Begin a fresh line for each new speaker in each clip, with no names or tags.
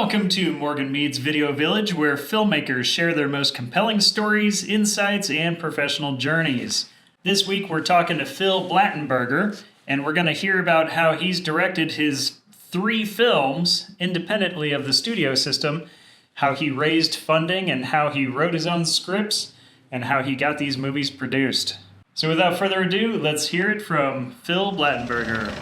Welcome to Morgan Mead's Video Village, where filmmakers share their most compelling stories, insights, and professional journeys. This week we're talking to Phil Blattenberger, and we're going to hear about how he's directed his 3 films independently of the studio system, how he raised funding and how he wrote his own scripts, and how he got these movies produced. So without further ado, let's hear it from Phil Blattenberger.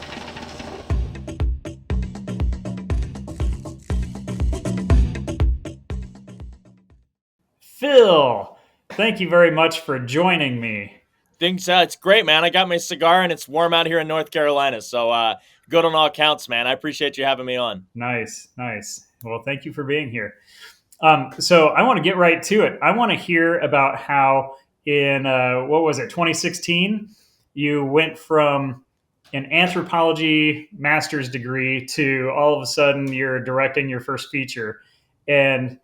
Phil, thank you very much for joining me.
It's great, man. I got my cigar and it's warm out here in North Carolina. So good on all counts, man. I appreciate you having me on.
Nice. Well, thank you for being here. So I want to get right to it. I want to hear about how in, 2016, you went from an anthropology master's degree to all of a sudden you're directing your first feature. And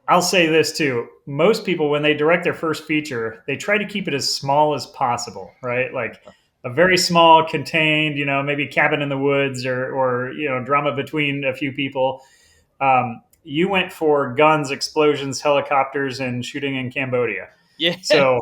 I'll say this too. Most people, when they direct their first feature, they try to keep it as small as possible, right? Like a very small, contained, maybe cabin in the woods or drama between a few people. You went for guns, explosions, helicopters, and shooting in Cambodia.
Yeah.
So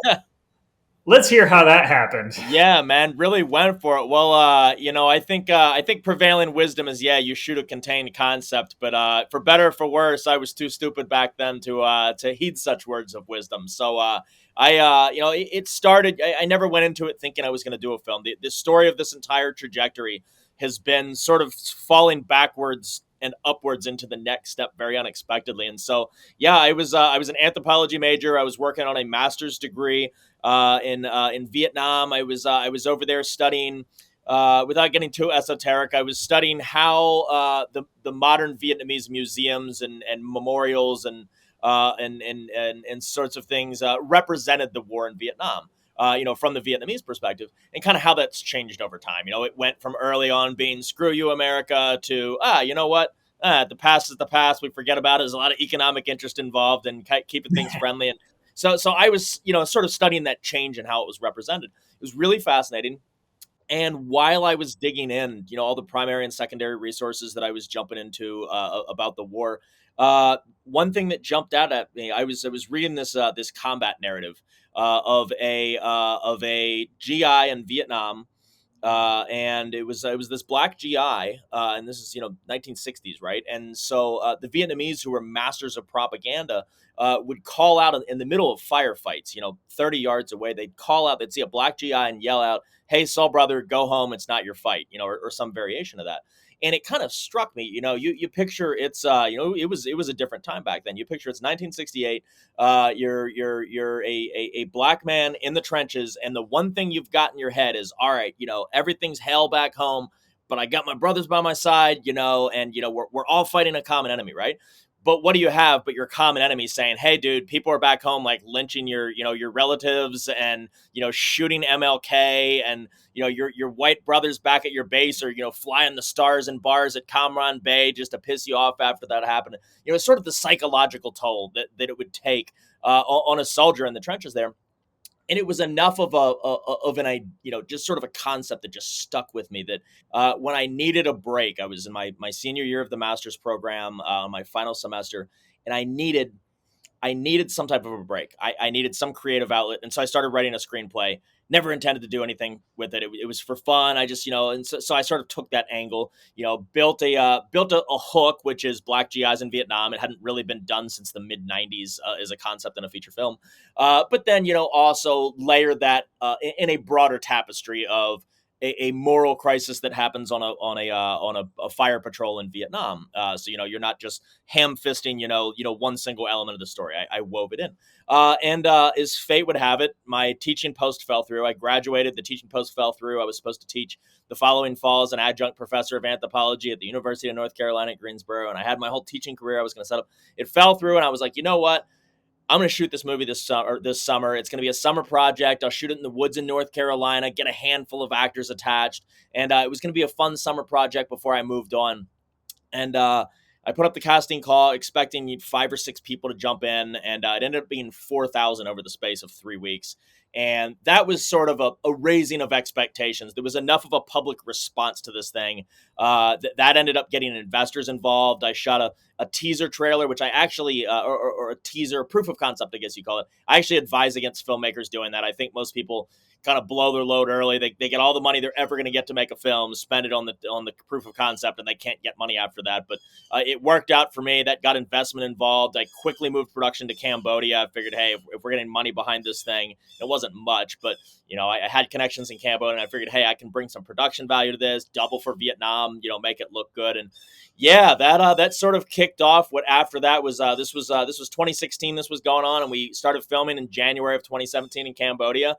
let's hear how that happened.
Yeah, man, really went for it. Well, I think prevailing wisdom is you shoot a contained concept, but for better or for worse, I was too stupid back then to heed such words of wisdom. So it started. I never went into it thinking I was going to do a film. The story of this entire trajectory has been sort of falling backwards and upwards into the next step very unexpectedly. And so, I was an anthropology major. I was working on a master's degree in Vietnam. I was over there studying. Without getting too esoteric, I was studying how the modern Vietnamese museums and memorials and sorts of things represented the war in Vietnam. From the Vietnamese perspective, and kind of how that's changed over time. It went from early on being "screw you, America" to you know what, the past is the past. We forget about it. There's a lot of economic interest involved and keeping things friendly. And so I was, sort of studying that change and how it was represented. It was really fascinating. And while I was digging in, all the primary and secondary resources that I was jumping into about the war, one thing that jumped out at me, I was reading this combat narrative of a GI in Vietnam, and it was this black GI, and this is 1960s, right? And so the Vietnamese, who were masters of propaganda, would call out in the middle of firefights, 30 yards away. They'd call out, they'd see a black GI and yell out, "Hey, Saul brother, go home. It's not your fight," or some variation of that. And it kind of struck me, you picture it's, it was a different time back then. You picture it's 1968. You're a black man in the trenches, and the one thing you've got in your head is, all right, everything's hell back home, but I got my brothers by my side, and we're all fighting a common enemy, right? But what do you have but your common enemy saying, "Hey, dude, people are back home like lynching your relatives and shooting MLK, and your white brothers back at your base are flying the stars and bars at Cam Bay just to piss you off after that happened." It's sort of the psychological toll that it would take on a soldier in the trenches there. And it was enough of an just sort of a concept that just stuck with me, that when I needed a break, I was in my senior year of the master's program, my final semester, and I needed some type of a break. I needed some creative outlet. And so I started writing a screenplay. Never intended to do anything with it. It was for fun. I just, and so I sort of took that angle, built a hook, which is black GIs in Vietnam. It hadn't really been done since the mid 90s as a concept in a feature film. But then, also layer that in a broader tapestry of a moral crisis that happens on a fire patrol in Vietnam. So you're not just ham fisting one single element of the story. I wove it in, and as fate would have it, my teaching post fell through. I graduated. The teaching post fell through. I was supposed to teach the following fall as an adjunct professor of anthropology at the University of North Carolina at Greensboro, and I had my whole teaching career I was going to set up. It fell through, and I was like, you know what? I'm going to shoot this movie this summer. It's going to be a summer project. I'll shoot it in the woods in North Carolina, get a handful of actors attached. And it was going to be a fun summer project before I moved on. And I put up the casting call expecting 5 or 6 people to jump in. And it ended up being 4,000 over the space of 3 weeks. And that was sort of a raising of expectations. There was enough of a public response to this thing that ended up getting investors involved. I shot a teaser trailer, which I actually, or a teaser, proof of concept, I guess you call it. I actually advise against filmmakers doing that. I think most people kind of blow their load early. They get all the money they're ever going to get to make a film, spend it on the proof of concept, and they can't get money after that. But it worked out for me. That got investment involved. I quickly moved production to Cambodia. I figured, hey, if we're getting money behind this thing, it wasn't much, but I had connections in Cambodia, and I figured, hey, I can bring some production value to this, double for Vietnam, make it look good. And yeah, that sort of kicked off. What after that was this was 2016. This was going on, and we started filming in January of 2017 in Cambodia.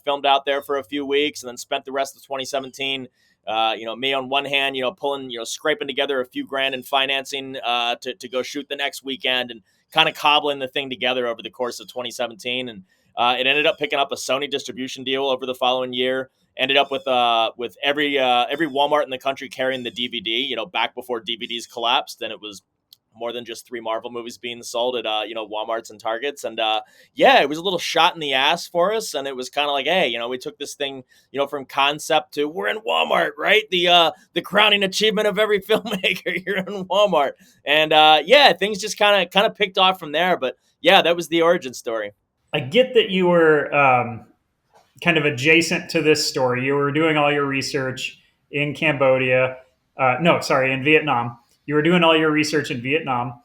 Filmed out there for a few weeks, and then spent the rest of 2017. Me on one hand, pulling, scraping together a few grand in financing to go shoot the next weekend, and kind of cobbling the thing together over the course of 2017. And it ended up picking up a Sony Distribution deal over the following year. Ended up with every Walmart in the country carrying the DVD. Back before DVDs collapsed, and it was more than just 3 Marvel movies being sold at Walmarts and Targets. And yeah, it was a little shot in the ass for us, and it was kind of like, hey, we took this thing from concept to we're in Walmart, right? The crowning achievement of every filmmaker, you're in Walmart. And yeah, things just kind of picked off from there. But yeah, that was the origin story.
I get that you were kind of adjacent to this story. You were doing all your research in Cambodia. No, sorry, in Vietnam. You were doing all your research in Vietnam,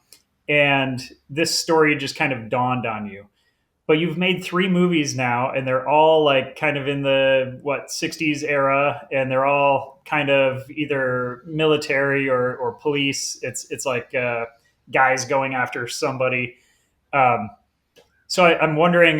and this story just kind of dawned on you. But you've made 3 movies now, and they're all like kind of in the 60s era, and they're all kind of either military or police. It's like guys going after somebody. Um, so I'm wondering,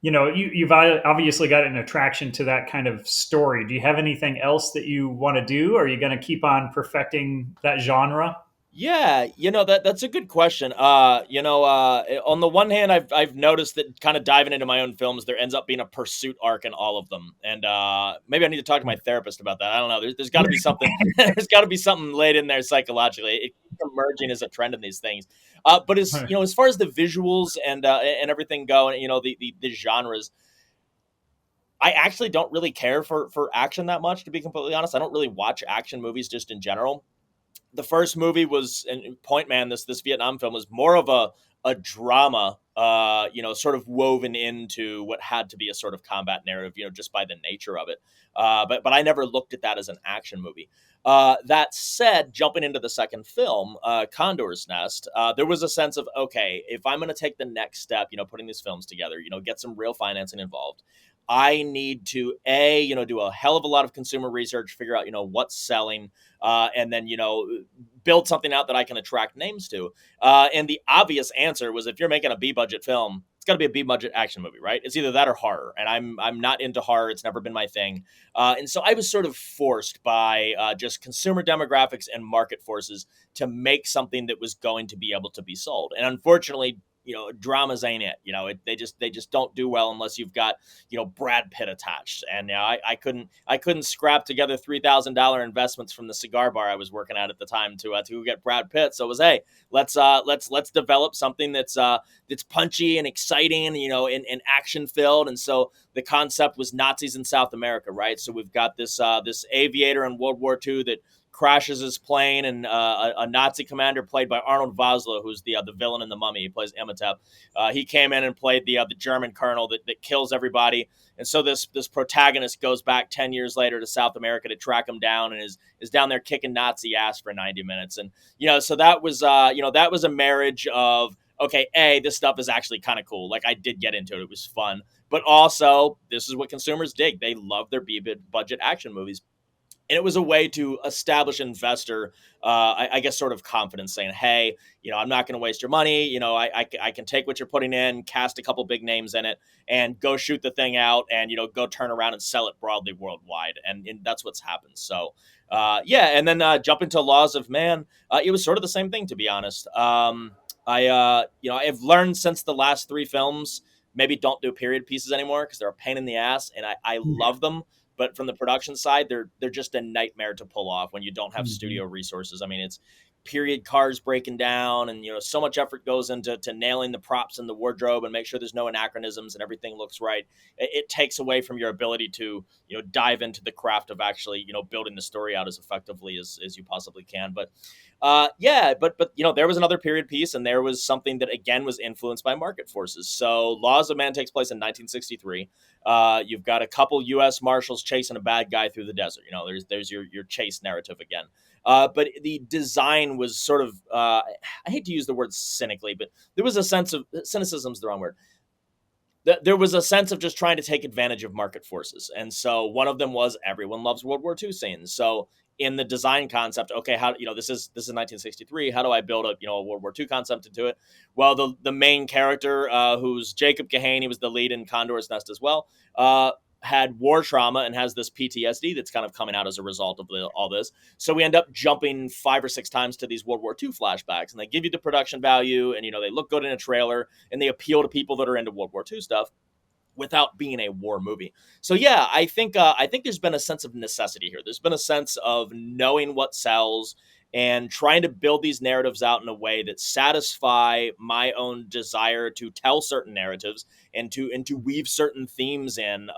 you've obviously got an attraction to that kind of story. Do you have anything else that you want to do? Are you going to keep on perfecting that genre?
Yeah, that's a good question. On the one hand, I've noticed that kind of diving into my own films, there ends up being a pursuit arc in all of them, and maybe I need to talk to my therapist about that. I don't know. There's got to be something. There's got to be something laid in there psychologically. It keeps emerging as a trend in these things. But as far as the visuals and everything go, and the genres. I actually don't really care for action that much, to be completely honest. I don't really watch action movies just in general. The first movie was, and Point Man, this Vietnam film, was more of a drama, sort of woven into what had to be a sort of combat narrative, just by the nature of it. But I never looked at that as an action movie. That said, jumping into the second film, Condor's Nest, there was a sense of, okay, if I'm going to take the next step, putting these films together, get some real financing involved, I need to do a hell of a lot of consumer research, figure out, what's selling, and then, build something out that I can attract names to. And the obvious answer was, if you're making a B budget film, it's got to be a B budget action movie, right? It's either that or horror. And I'm not into horror. It's never been my thing. And so I was sort of forced by just consumer demographics and market forces to make something that was going to be able to be sold. And unfortunately, dramas ain't it. They just don't do well unless you've got, Brad Pitt attached. And I couldn't scrap together $3,000 investments from the cigar bar I was working at the time to get Brad Pitt. So it was, hey, let's develop something that's punchy and exciting, and action filled. And so the concept was Nazis in South America, right? So we've got this aviator in World War II that crashes his plane, and a Nazi commander played by Arnold Vosloo, who's the villain in The Mummy. He plays Imhotep. He came in and played the German colonel that kills everybody. And so this protagonist goes back 10 years later to South America to track him down, and is down there kicking Nazi ass for 90 minutes. And so that was that was a marriage of, okay, this stuff is actually kind of cool. Like, I did get into it. It was fun. But also, this is what consumers dig. They love their B-budget action movies. And it was a way to establish investor, I guess, sort of confidence, saying, hey, I'm not going to waste your money. I can take what you're putting in, cast a couple big names in it, and go shoot the thing out, and, go turn around and sell it broadly worldwide. And that's what's happened. So, yeah. And then jump into Laws of Man. It was sort of the same thing, to be honest. I've learned since the last 3 films, maybe don't do period pieces anymore, because they're a pain in the ass, and I love them. But from the production side, they're just a nightmare to pull off when you don't have studio resources. I mean, it's period cars breaking down, and so much effort goes into nailing the props and the wardrobe and make sure there's no anachronisms and everything looks right. It takes away from your ability to dive into the craft of actually building the story out as effectively as you possibly can. But yeah, but there was another period piece, and there was something that again was influenced by market forces. So Laws of Man takes place in 1963. You've got a couple U.S. Marshals chasing a bad guy through the desert. There's your chase narrative again. But the design was sort of, I hate to use the word cynically, but there was a sense of, cynicism is the wrong word. There was a sense of just trying to take advantage of market forces. And so one of them was everyone loves World War II scenes. So in the design concept, okay, how, this is 1963. How do I build a World War II concept into it? Well, the main character, who's Jacob Kahane, was the lead in Condor's Nest as well, had war trauma and has this PTSD that's kind of coming out as a result of all this. So we end up jumping 5 or 6 times to these World War II flashbacks, and they give you the production value, and they look good in a trailer, and they appeal to people that are into World War II stuff without being a war movie. So yeah, I think there's been a sense of necessity here. There's been a sense of knowing what sells and trying to build these narratives out in a way that satisfy my own desire to tell certain narratives and to weave certain themes in,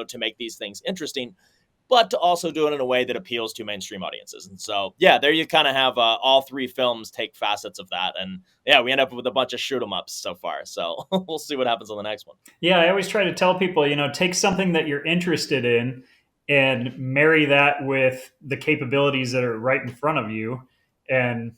to make these things interesting, but to also do it in a way that appeals to mainstream audiences. And so, yeah, there you kind of have all 3 films take facets of that. And yeah, we end up with a bunch of shoot 'em ups so far. So we'll see what happens on the next one.
Yeah, I always try to tell people, take something that you're interested in and marry that with the capabilities that are right in front of you. And,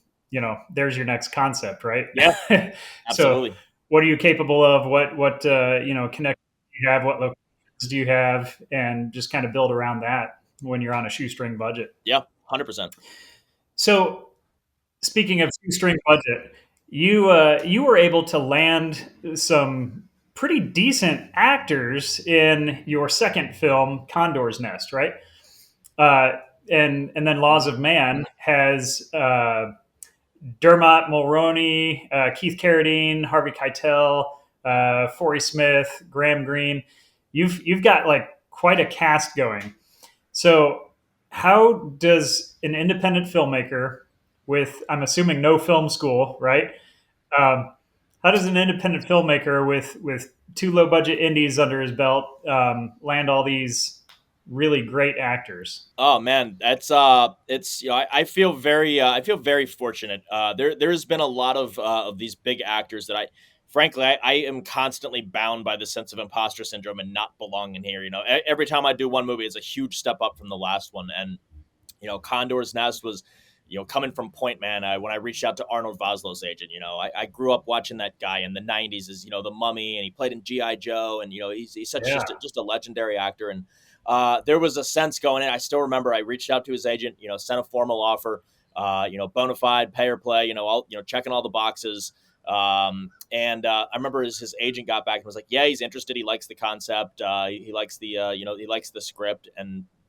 there's your next concept, right?
Yeah,
So
absolutely.
what are you capable of? What connections do you have? What locations do you have? And just kind of build around that when you're on a shoestring budget.
Yeah, 100%.
So speaking of shoestring budget, you were able to land some pretty decent actors in your second film, Condor's Nest, right? Uh, and then Laws of Man has Dermot Mulroney, Keith Carradine, Harvey Keitel, Forey Smith, Graham Greene. You've got like quite a cast going. So, how does an independent filmmaker with, I'm assuming, no film school, right? Um, how does an independent filmmaker with 2 low budget indies under his belt land all these really great actors?
Oh man, that's it's I feel very fortunate. There's been a lot of these big actors that frankly I am constantly bound by the sense of imposter syndrome and not belonging here. Every time I do one movie, it's a huge step up from the last one, and Condor's Nest was, coming from Point Man. When I reached out to Arnold Voslow's agent, I grew up watching that guy in the '90s as the Mummy, and he played in GI Joe, and he's such
Yeah.
just a legendary actor. And there was a sense going in. I still remember I reached out to his agent, sent a formal offer, bona fide, pay or play, all, checking all the boxes. And I remember his agent got back and was like, yeah, he's interested. He likes the concept. He likes he likes the script.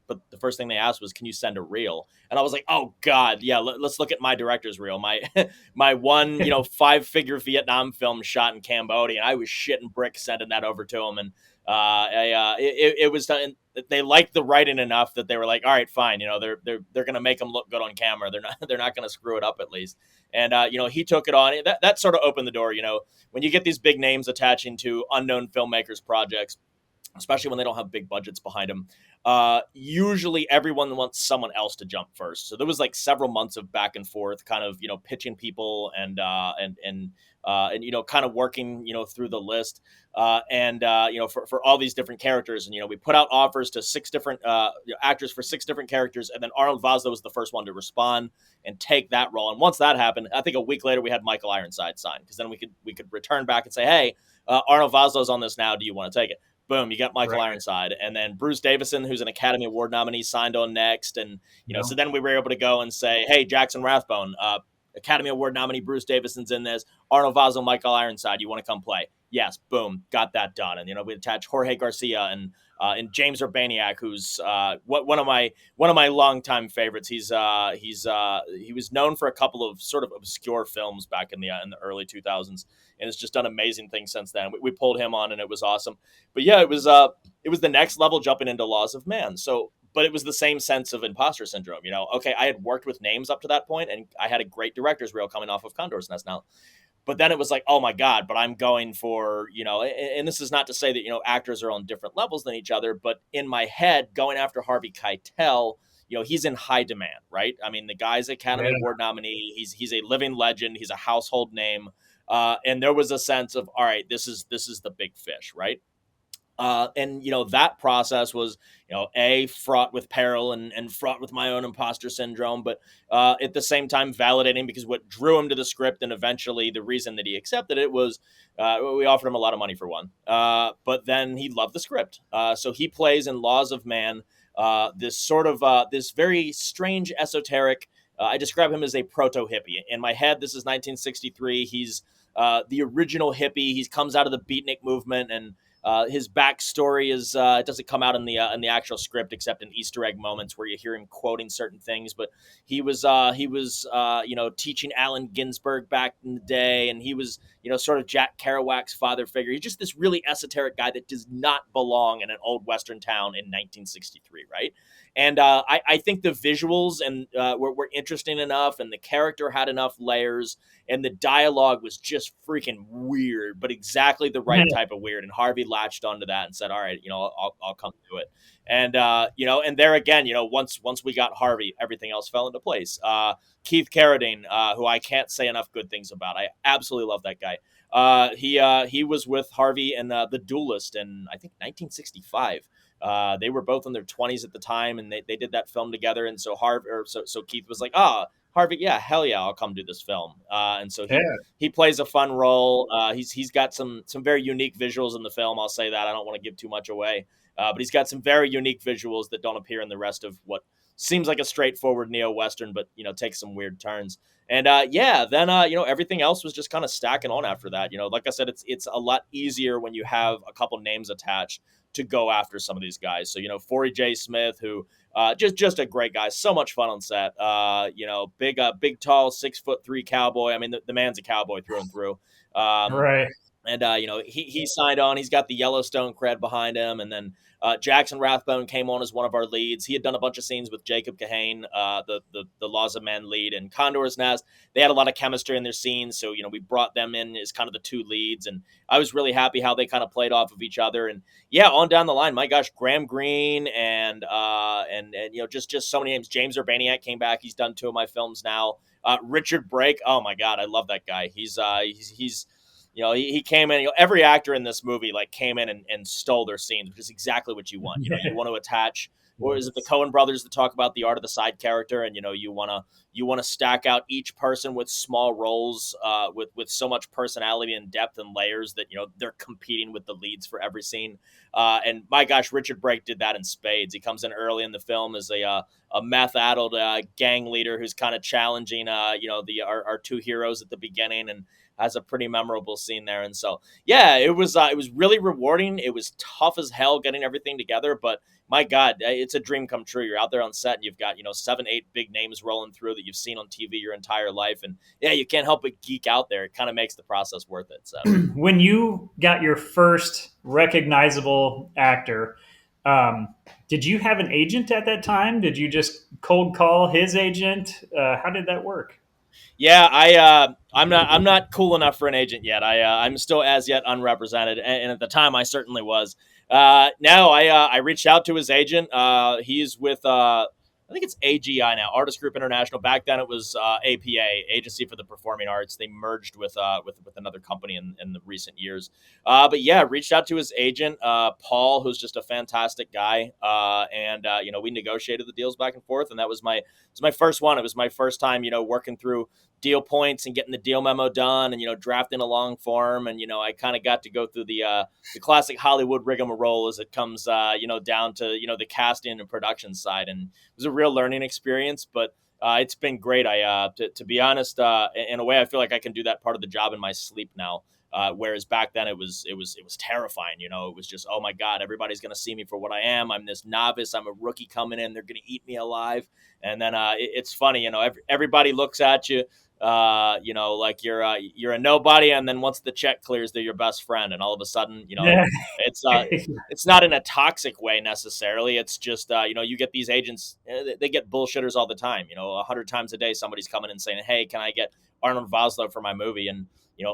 But the first thing they asked was, can you send a reel? And I was like, oh God, yeah, let's look at my director's reel. My one, 5-figure Vietnam film shot in Cambodia. And I was shitting bricks sending that over to him. And it was done. They liked the writing enough that they were like, all right, fine. They're going to make them look good on camera. They're not going to screw it up at least. And, he took it on. That sort of opened the door. When you get these big names attaching to unknown filmmakers' projects, especially when they don't have big budgets behind them, usually everyone wants someone else to jump first. So there was like several months of back and forth, kind of pitching people and kind of working through the list, for all these different characters. And we put out offers to 6 different actors for 6 different characters, and then Arnold Vosloo was the first one to respond and take that role. And once that happened, I think a week later we had Michael Ironside sign, because then we could return back and say, hey, Arnold Vosloo's on this now. Do you want to take it? Boom, you got Michael
Right.
Ironside. And then Bruce Davison, who's an Academy Award nominee, signed on next. And,
Yeah.
so then we were able to go and say, hey, Jackson Rathbone, Academy Award nominee Bruce Davison's in this. Arnold Vosloo, Michael Ironside, you want to come play? Yes, boom, got that done. And, we attached Jorge Garcia and James Urbaniak, who's one of my longtime favorites. He was known for a couple of sort of obscure films back in the early 2000s, and has just done amazing things since then. We pulled him on, and it was awesome. But yeah, it was the next level jumping into Laws of Man. So but it was the same sense of imposter syndrome. Okay, I had worked with names up to that point, and I had a great director's reel coming off of Condor's Nest now. But then it was like, oh my God, but I'm going for, and this is not to say that, actors are on different levels than each other, but in my head, going after Harvey Keitel, he's in high demand, right? I mean, the guy's Academy
Yeah.
Award nominee. He's a living legend. He's a household name. And there was a sense of, all right, this is the big fish, right? And that process was a fraught with peril and fraught with my own imposter syndrome, but at the same time validating, because what drew him to the script and eventually the reason that he accepted it was we offered him a lot of money for one, but then he loved the script, so he plays in Laws of Man, this sort of this very strange esoteric, I describe him as a proto hippie in my head. This is 1963. He's the original hippie. He comes out of the beatnik movement, and his backstory is it doesn't come out in the actual script except in Easter egg moments where you hear him quoting certain things. But he was teaching Allen Ginsberg back in the day, and he was sort of Jack Kerouac's father figure. He's just this really esoteric guy that does not belong in an old Western town in 1963, right? And I think the visuals and were interesting enough, and the character had enough layers, and the dialogue was just freaking weird, but exactly the right type of weird. And Harvey latched onto that and said, "All right, I'll come to it." And and there again, once we got Harvey, everything else fell into place. Keith Carradine, who I can't say enough good things about. I absolutely love that guy. He was with Harvey in The Duelist in, I think, 1965. They were both in their 20s at the time, and they did that film together. And so Keith was like, Harvey, yeah, hell yeah, I'll come do this film. And so
Yeah.
he plays a fun role. He's got some very unique visuals in the film. I'll say that. I don't want to give too much away, but he's got some very unique visuals that don't appear in the rest of what seems like a straightforward neo-Western, but takes some weird turns. And then everything else was just kind of stacking on after that. Like I said, it's a lot easier when you have a couple names attached to go after some of these guys. So Forey J. Smith, who just a great guy, so much fun on set. Big, tall, 6'3" cowboy. I mean, the man's a cowboy through and through.
Right.
And he signed on. He's got the Yellowstone cred behind him. And then Jackson Rathbone came on as one of our leads. He had done a bunch of scenes with Jacob Kahane, the Laws of Man lead, and Condor's Nest. They had a lot of chemistry in their scenes, so we brought them in as kind of the two leads. And I was really happy how they kind of played off of each other. And yeah, on down the line, my gosh, Graham Greene and just so many names. James Urbaniak came back. He's done 2 of my films now. Richard Brake, oh my God, I love that guy. He's he came in, every actor in this movie came in and stole their scenes, which is exactly what you want. You want to attach, or is it the Coen brothers that talk about the art of the side character? And, you want to stack out each person with small roles, with so much personality and depth and layers that, they're competing with the leads for every scene. And my gosh, Richard Brake did that in spades. He comes in early in the film as a meth-addled gang leader who's kind of challenging, our 2 heroes at the beginning, and has a pretty memorable scene there. And so, yeah, it was really rewarding. It was tough as hell getting everything together, but my God, it's a dream come true. You're out there on set and you've got, 7, 8 big names rolling through that you've seen on TV your entire life. And yeah, you can't help but geek out there. It kind of makes the process worth it. So
When you got your first recognizable actor, did you have an agent at that time? Did you just cold call his agent? How did that work?
yeah, I'm not cool enough for an agent yet. I'm still as yet unrepresented, and at the time I certainly was. Now I reached out to his agent. He's with I think it's AGI now, Artist Group International. Back then it was APA, Agency for the Performing Arts. They merged with another company in the recent years. But yeah, reached out to his agent, Paul, who's just a fantastic guy. And we negotiated the deals back and forth, and that was my first one. It was my first time, working through deal points and getting the deal memo done, and drafting a long form, and I kind of got to go through the classic Hollywood rigmarole as it comes down to the casting and production side, and it was a real learning experience, but it's been great. To be honest, in a way, I feel like I can do that part of the job in my sleep now. Whereas back then it was terrifying. It was just, oh my God, everybody's going to see me for what I am. I'm this novice. I'm a rookie coming in. They're going to eat me alive. And then it's funny, everybody looks at you, Like you're a nobody, and then once the check clears, they're your best friend, and all of a sudden,
Yeah.
it's not in a toxic way necessarily. It's just you get these agents, they get bullshitters all the time. 100 times a day, somebody's coming and saying, "Hey, can I get Arnold Vosloo for my movie?" And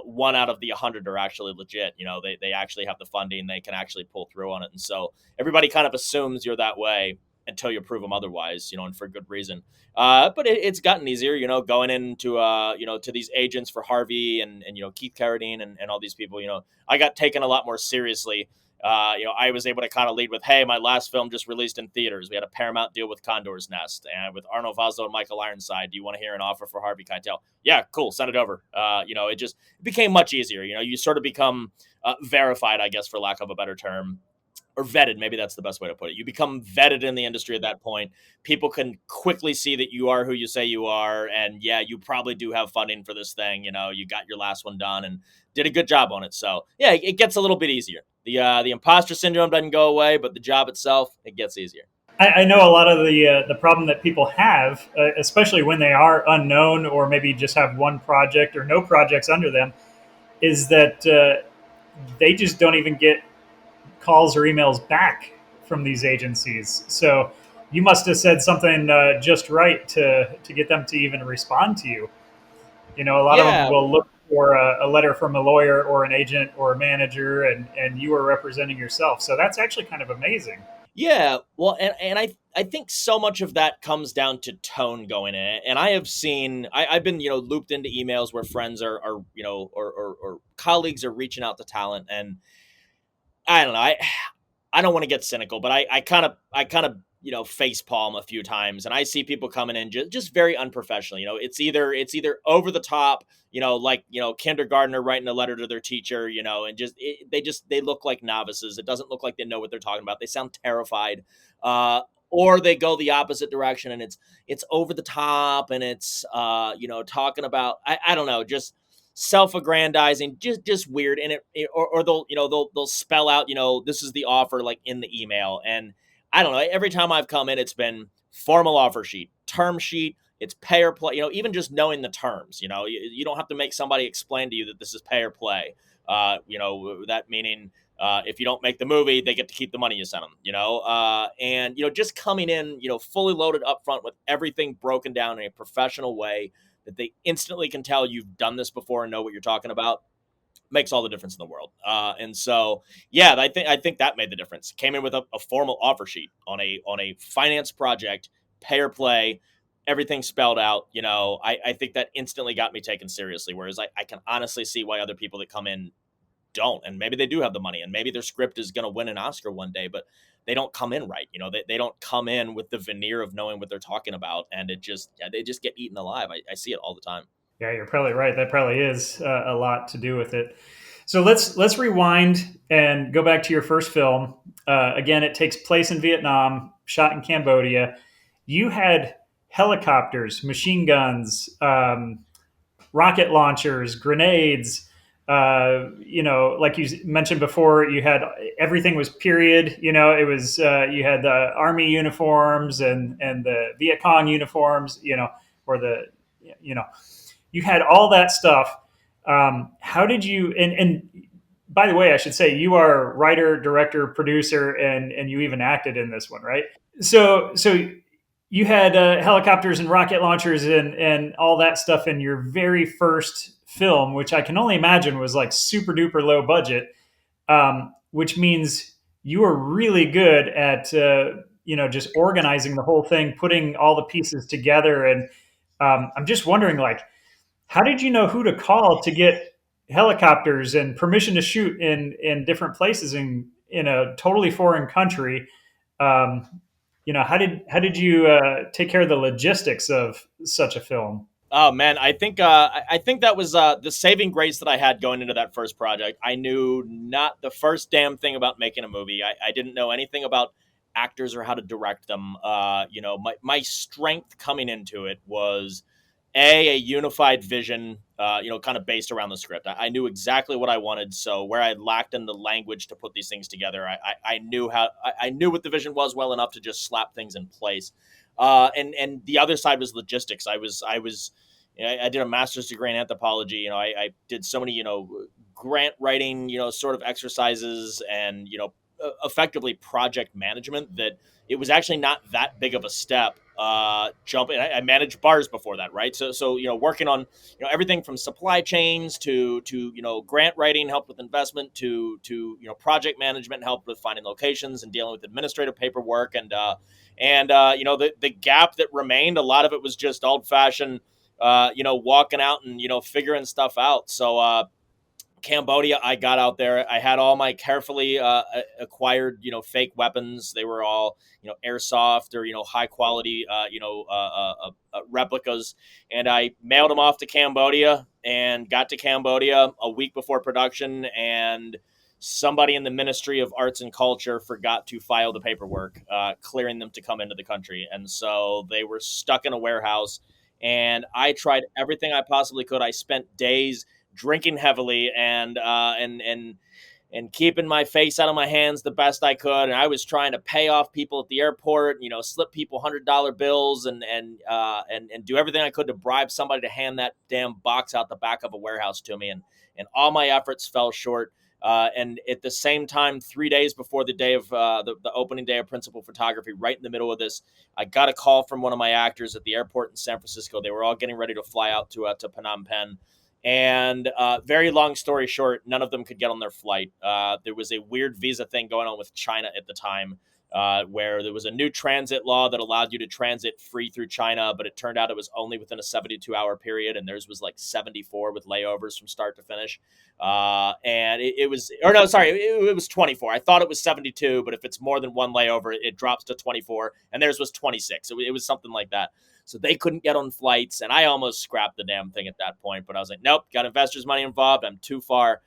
one out of the 100 are actually legit. They actually have the funding, they can actually pull through on it, and so everybody kind of assumes you're that way until you prove them otherwise. And for good reason. But it's gotten easier, going into to these agents for Harvey and Keith Carradine and all these people. I got taken a lot more seriously. I was able to kind of lead with, "Hey, my last film just released in theaters. We had a Paramount deal with Condor's Nest and with Arnold Vosloo and Michael Ironside. Do you want to hear an offer for Harvey Keitel?" "Yeah, cool. Send it over." It became much easier. You sort of become verified, I guess, for lack of a better term, or vetted. Maybe that's the best way to put it. You become vetted in the industry at that point. People can quickly see that you are who you say you are. And yeah, you probably do have funding for this thing. You got your last one done and did a good job on it. So yeah, it gets a little bit easier. The imposter syndrome doesn't go away, but the job itself, it gets easier.
I know a lot of the problem that people have, especially when they are unknown or maybe just have one project or no projects under them, is that they just don't even get calls or emails back from these agencies. So you must have said something just right to get them to even respond to you. A lot of them
Yeah,
will look for a letter from a lawyer or an agent or a manager, and you are representing yourself. So that's actually kind of amazing.
Yeah, well, and I think so much of that comes down to tone going in. And I have seen I've been looped into emails where friends are or colleagues are reaching out to talent, and I don't know, I don't want to get cynical, but I kind of face palm a few times, and I see people coming in just very unprofessional. It's either over the top, like kindergartner writing a letter to their teacher, and they look like novices. It doesn't look like they know what they're talking about. They sound terrified, or they go the opposite direction, and it's over the top, and it's talking about I don't know, just self-aggrandizing, just weird. And or they'll spell out, this is the offer, like in the email. And I don't know, every time I've come in, it's been formal offer sheet, term sheet, it's pay or play. Even just knowing the terms, you don't have to make somebody explain to you that this is pay or play. That meaning, if you don't make the movie, they get to keep the money you sent them. And just coming in, fully loaded up front with everything broken down in a professional way that they instantly can tell you've done this before and know what you're talking about, makes all the difference in the world. And so, yeah, I think that made the difference. Came in with a formal offer sheet on a finance project, pay or play, everything spelled out. I think that instantly got me taken seriously. Whereas I can honestly see why other people that come in don't, and maybe they do have the money, and maybe their script is going to win an Oscar one day, but they don't come in right. They don't come in with the veneer of knowing what they're talking about, and they just get eaten alive. I see it all the time.
Yeah, you're probably right. That probably is a lot to do with it. So let's rewind and go back to your first film. Again, it takes place in Vietnam, shot in Cambodia. You had helicopters, machine guns, rocket launchers, grenades. Like you mentioned before, you had everything was period. It was you had the army uniforms and the Viet Cong uniforms. Or the you know you had all that stuff. How did you? And by the way, I should say you are writer, director, producer, and you even acted in this one, right? So you had helicopters and rocket launchers and all that stuff in your very first film, which I can only imagine was like super duper low budget, which means you were really good at just organizing the whole thing, putting all the pieces together. And I'm just wondering, like, how did you know who to call to get helicopters and permission to shoot in different places in a totally foreign country? Um, how did you take care of the logistics of such a film?
Oh man, I think that was the saving grace that I had going into that first project. I knew not the first damn thing about making a movie. I didn't know anything about actors or how to direct them. My strength coming into it was a unified vision. Kind of based around the script. I knew exactly what I wanted. So where I lacked in the language to put these things together, I knew I knew what the vision was well enough to just slap things in place. And the other side was logistics. I was I did a master's degree in anthropology. I did so many, grant writing, sort of exercises and, effectively project management that it was actually not that big of a step. Jumping, I managed bars before that, right? So working on everything from supply chains to grant writing, helped with investment to project management, helped with finding locations and dealing with administrative paperwork and the gap that remained, a lot of it was just old fashioned walking out and, figuring stuff out. So, Cambodia, I got out there. I had all my carefully acquired, fake weapons. They were all, airsoft or, high quality, replicas. And I mailed them off to Cambodia and got to Cambodia a week before production. And somebody in the Ministry of Arts and Culture forgot to file the paperwork, clearing them to come into the country. And so they were stuck in a warehouse. And I tried everything I possibly could. I spent days drinking heavily and keeping my face out of my hands the best I could. And I was trying to pay off people at the airport, slip people $100 bills and do everything I could to bribe somebody to hand that damn box out the back of a warehouse to me. And all my efforts fell short. And at the same time, 3 days before the day of the opening day of principal photography, right in the middle of this, I got a call from one of my actors at the airport in San Francisco. They were all getting ready to fly out to Phnom Penh. And very long story short, none of them could get on their flight. There was a weird visa thing going on with China at the time, where there was a new transit law that allowed you to transit free through China, but it turned out it was only within a 72-hour period, and theirs was like 74 with layovers from start to finish. And it was, or no, sorry, it was 24. I thought it was 72, but if it's more than one layover, it drops to 24, and theirs was 26. It was something like that. So they couldn't get on flights, and I almost scrapped the damn thing at that point. But I was like, nope, got investors' money involved. I'm too far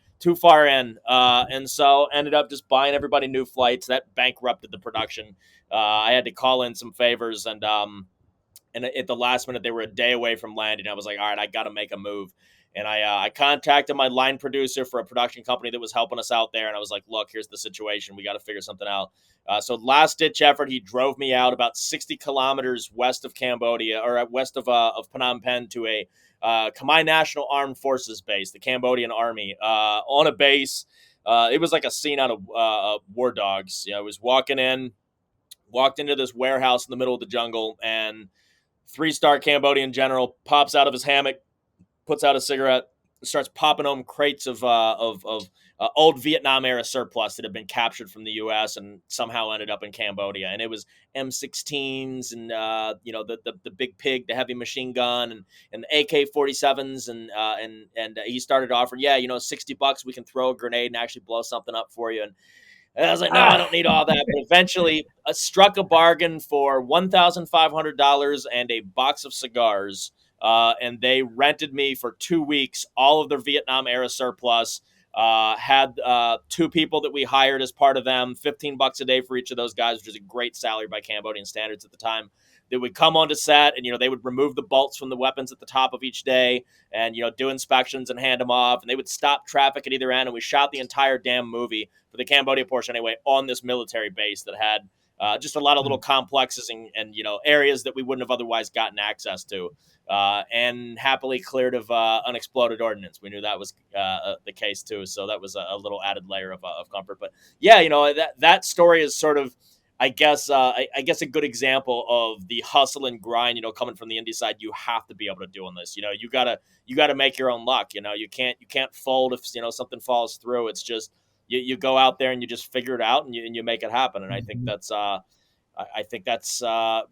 in, and so ended up just buying everybody new flights. That bankrupted the production. I had to call in some favors, and at the last minute, they were a day away from landing. I was like, all right, I got to make a move. And I contacted my line producer for a production company that was helping us out there. And I was like, look, here's the situation. We got to figure something out. So last ditch effort, he drove me out about 60 kilometers west of Cambodia, or west of Phnom Penh, to a Khmer National Armed Forces base, the Cambodian Army, on a base. It was like a scene out of War Dogs. I was walked into this warehouse in the middle of the jungle, and 3-star Cambodian general pops out of his hammock, puts out a cigarette, starts popping home crates of old Vietnam era surplus that had been captured from the U.S. and somehow ended up in Cambodia. And it was M16s and the Big Pig, the heavy machine gun, and the AK-47s, and he started offering, $60 we can throw a grenade and actually blow something up for you. And I was like, no, I don't need all that. But eventually, I struck a bargain for $1,500 and a box of cigars. And they rented me for 2 weeks, all of their Vietnam era surplus. Had 2 people that we hired as part of them, $15 a day for each of those guys, which is a great salary by Cambodian standards at the time. They would come onto set and, they would remove the bolts from the weapons at the top of each day and, do inspections and hand them off. And they would stop traffic at either end. And we shot the entire damn movie, for the Cambodia portion anyway, on this military base that had just a lot of little complexes and areas that we wouldn't have otherwise gotten access to. And happily cleared of unexploded ordnance. We knew that was the case too, so that was a little added layer of comfort. But yeah, that story is sort of, I guess a good example of the hustle and grind. Coming from the indie side, you have to be able to do on this. You gotta make your own luck. You can't fold if something falls through. It's just you go out there and you just figure it out and you make it happen. And I think that's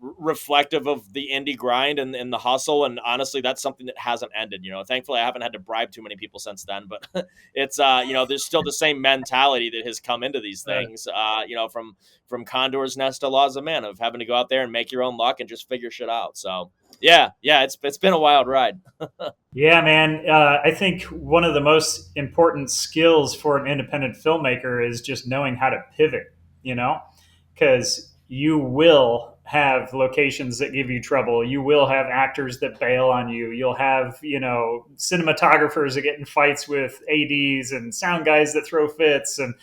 reflective of the indie grind and the hustle. And honestly, that's something that hasn't ended. Thankfully, I haven't had to bribe too many people since then. But it's there's still the same mentality that has come into these things. From Condor's Nest to Laws of Man, of having to go out there and make your own luck and just figure shit out. So yeah, it's been a wild ride.
Yeah, man. I think one of the most important skills for an independent filmmaker is just knowing how to pivot, because you will have locations that give you trouble. You will have actors that bail on you. You'll have, cinematographers that get in fights with ADs and sound guys that throw fits, and,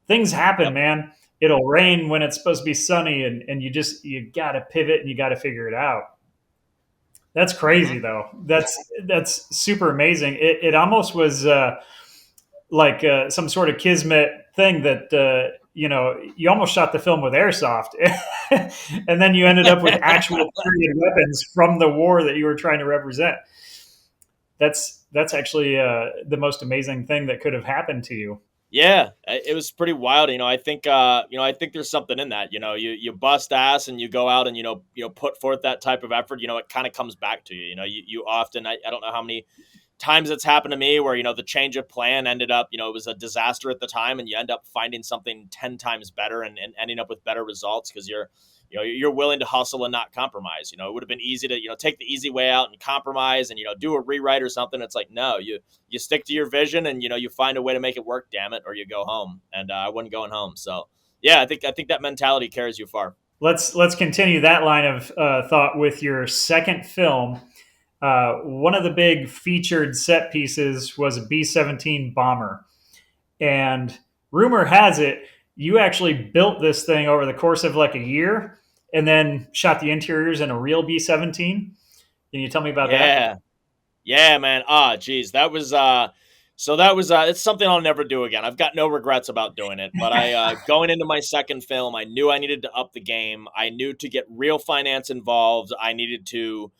things happen,
Yep.
man. It'll rain when it's supposed to be sunny, and you got to pivot and you got to figure it out. That's
Hmm.
crazy though. That's super amazing. It almost was like some sort of kismet thing that you almost shot the film with airsoft, and then you ended up with actual period weapons from the war that you were trying to represent. That's actually the most amazing thing that could have happened to you.
Yeah, it was pretty wild. I think there's something in that. You bust ass and you go out and put forth that type of effort. It kind of comes back to you. You often, I don't know how many times it's happened to me where the change of plan ended up, it was a disaster at the time, and you end up finding something 10 times better, and ending up with better results because you're willing to hustle and not compromise. It would have been easy to take the easy way out and compromise and do a rewrite or something. It's like, no, you stick to your vision, and you find a way to make it work, damn it, or you go home. And I wasn't going home. So yeah, I think that mentality carries you far.
Let's continue that line of thought with your second film. One of the big featured set pieces was a B-17 bomber, and rumor has it you actually built this thing over the course of like a year, and then shot the interiors in a real B-17. Can you tell me about that?
Yeah. Yeah, man. Geez, that was it's something I'll never do again. I've got no regrets about doing it. But I going into my second film, I knew I needed to up the game. I knew to get real finance involved. I needed to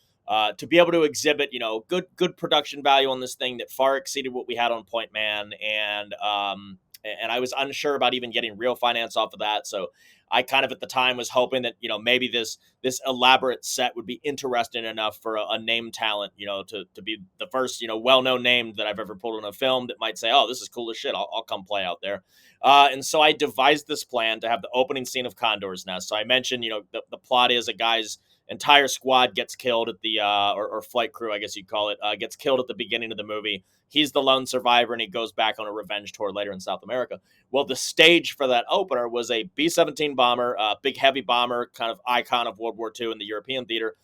be able to exhibit, good production value on this thing that far exceeded what we had on Point Man, and I was unsure about even getting real finance off of that. So I kind of at the time was hoping that maybe this elaborate set would be interesting enough for a name talent, to be the first well known name that I've ever pulled in a film that might say, oh, this is cool as shit. I'll come play out there. And so I devised this plan to have the opening scene of Condor's Nest. So I mentioned the plot is a guy's entire squad gets killed at the or flight crew, I guess you'd call it, gets killed at the beginning of the movie. He's the lone survivor, and he goes back on a revenge tour later in South America. Well, the stage for that opener was a B-17 bomber, a big heavy bomber, kind of icon of World War II in the European theater,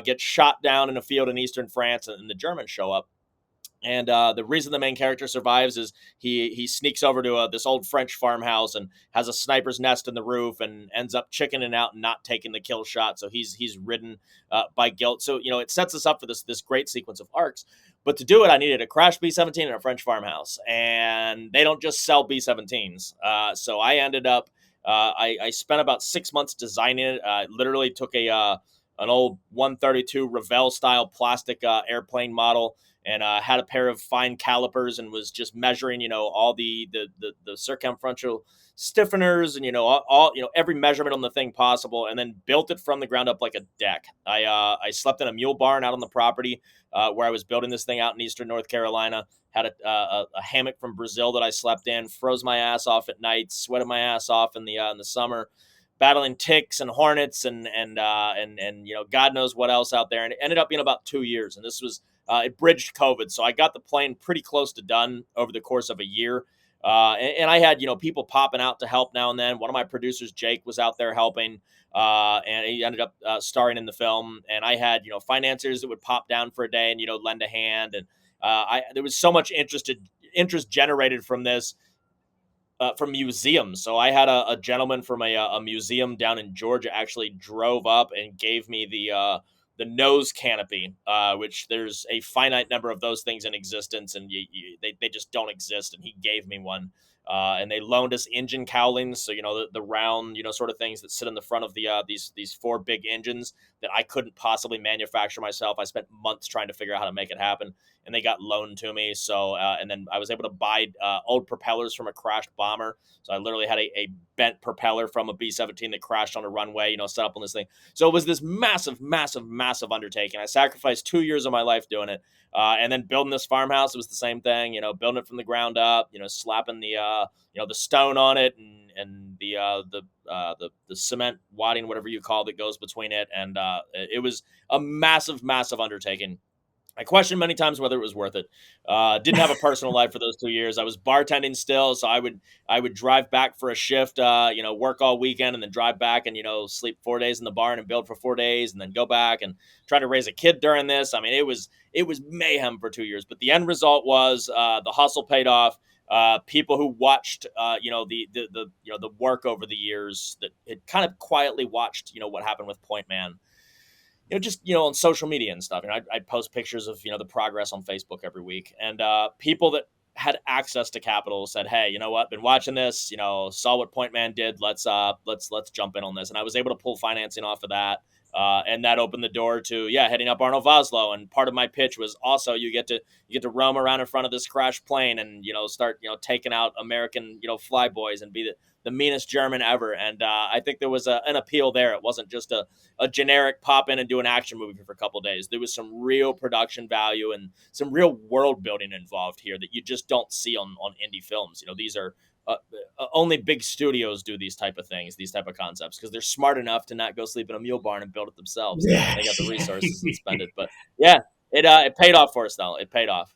gets shot down in a field in eastern France, and the Germans show up. And the reason the main character survives is he sneaks over to this old French farmhouse and has a sniper's nest in the roof, and ends up chickening out and not taking the kill shot. So he's ridden by guilt. So it sets us up for this great sequence of arcs. But to do it, I needed a crashed B-17 in a French farmhouse, and they don't just sell B-17s. So I ended up I spent about 6 months designing it. Literally took an old 132 Revell style plastic airplane model, and had a pair of fine calipers, and was just measuring, all the circumferential stiffeners, and all every measurement on the thing possible, and then built it from the ground up like a deck. I slept in a mule barn out on the property where I was building this thing out in eastern North Carolina. Had a hammock from Brazil that I slept in. Froze my ass off at night. Sweated my ass off in the summer, battling ticks and hornets and God knows what else out there. And it ended up being about 2 years. And this was it bridged COVID, so I got the plane pretty close to done over the course of a year. And I had people popping out to help now and then. One of my producers, Jake, was out there helping, and he ended up starring in the film. And I had financiers that would pop down for a day and lend a hand. And there was so much interest generated from this. From museums. So I had a gentleman from a museum down in Georgia actually drove up and gave me the nose canopy, which there's a finite number of those things in existence, and they just don't exist. And he gave me one. And they loaned us engine cowlings, so the round sort of things that sit in the front of these four big engines that I couldn't possibly manufacture myself. I spent months trying to figure out how to make it happen, and they got loaned to me. So and then I was able to buy old propellers from a crashed bomber. So I literally had a bent propeller from a B-17 that crashed on a runway, set up on this thing. So it was this massive, massive, massive undertaking. I sacrificed 2 years of my life doing it. And then building this farmhouse, it was the same thing, building it from the ground up, slapping the stone on it, and the cement wadding, whatever you call it, goes between it. And it was a massive, massive undertaking. I questioned many times whether it was worth it. Didn't have a personal life for those 2 years. I was bartending still, so I would drive back for a shift, work all weekend, and then drive back and sleep 4 days in the barn and build for 4 days, and then go back and try to raise a kid during this. I mean, it was mayhem for 2 years, but the end result was the hustle paid off. People who watched, the work over the years that had kind of quietly watched, what happened with Point Man. just on social media and stuff. I'd post pictures of the progress on Facebook every week, and people that had access to capital said, "Hey, you know what? Been watching this. Saw what Point Man did. Let's jump in on this." And I was able to pull financing off of that, and that opened the door to heading up Arnold Vosloo. And part of my pitch was also you get to roam around in front of this crashed plane and start taking out American flyboys and be the meanest German ever. And I think there was an appeal there. It wasn't just a generic pop in and do an action movie for a couple of days. There was some real production value and some real world building involved here that you just don't see on indie films. These are only big studios do these type of things, these type of concepts, because they're smart enough to not go sleep in a mule barn and build it themselves.
Yeah.
They got the resources and spend it. But yeah, it paid off for us though. It paid off.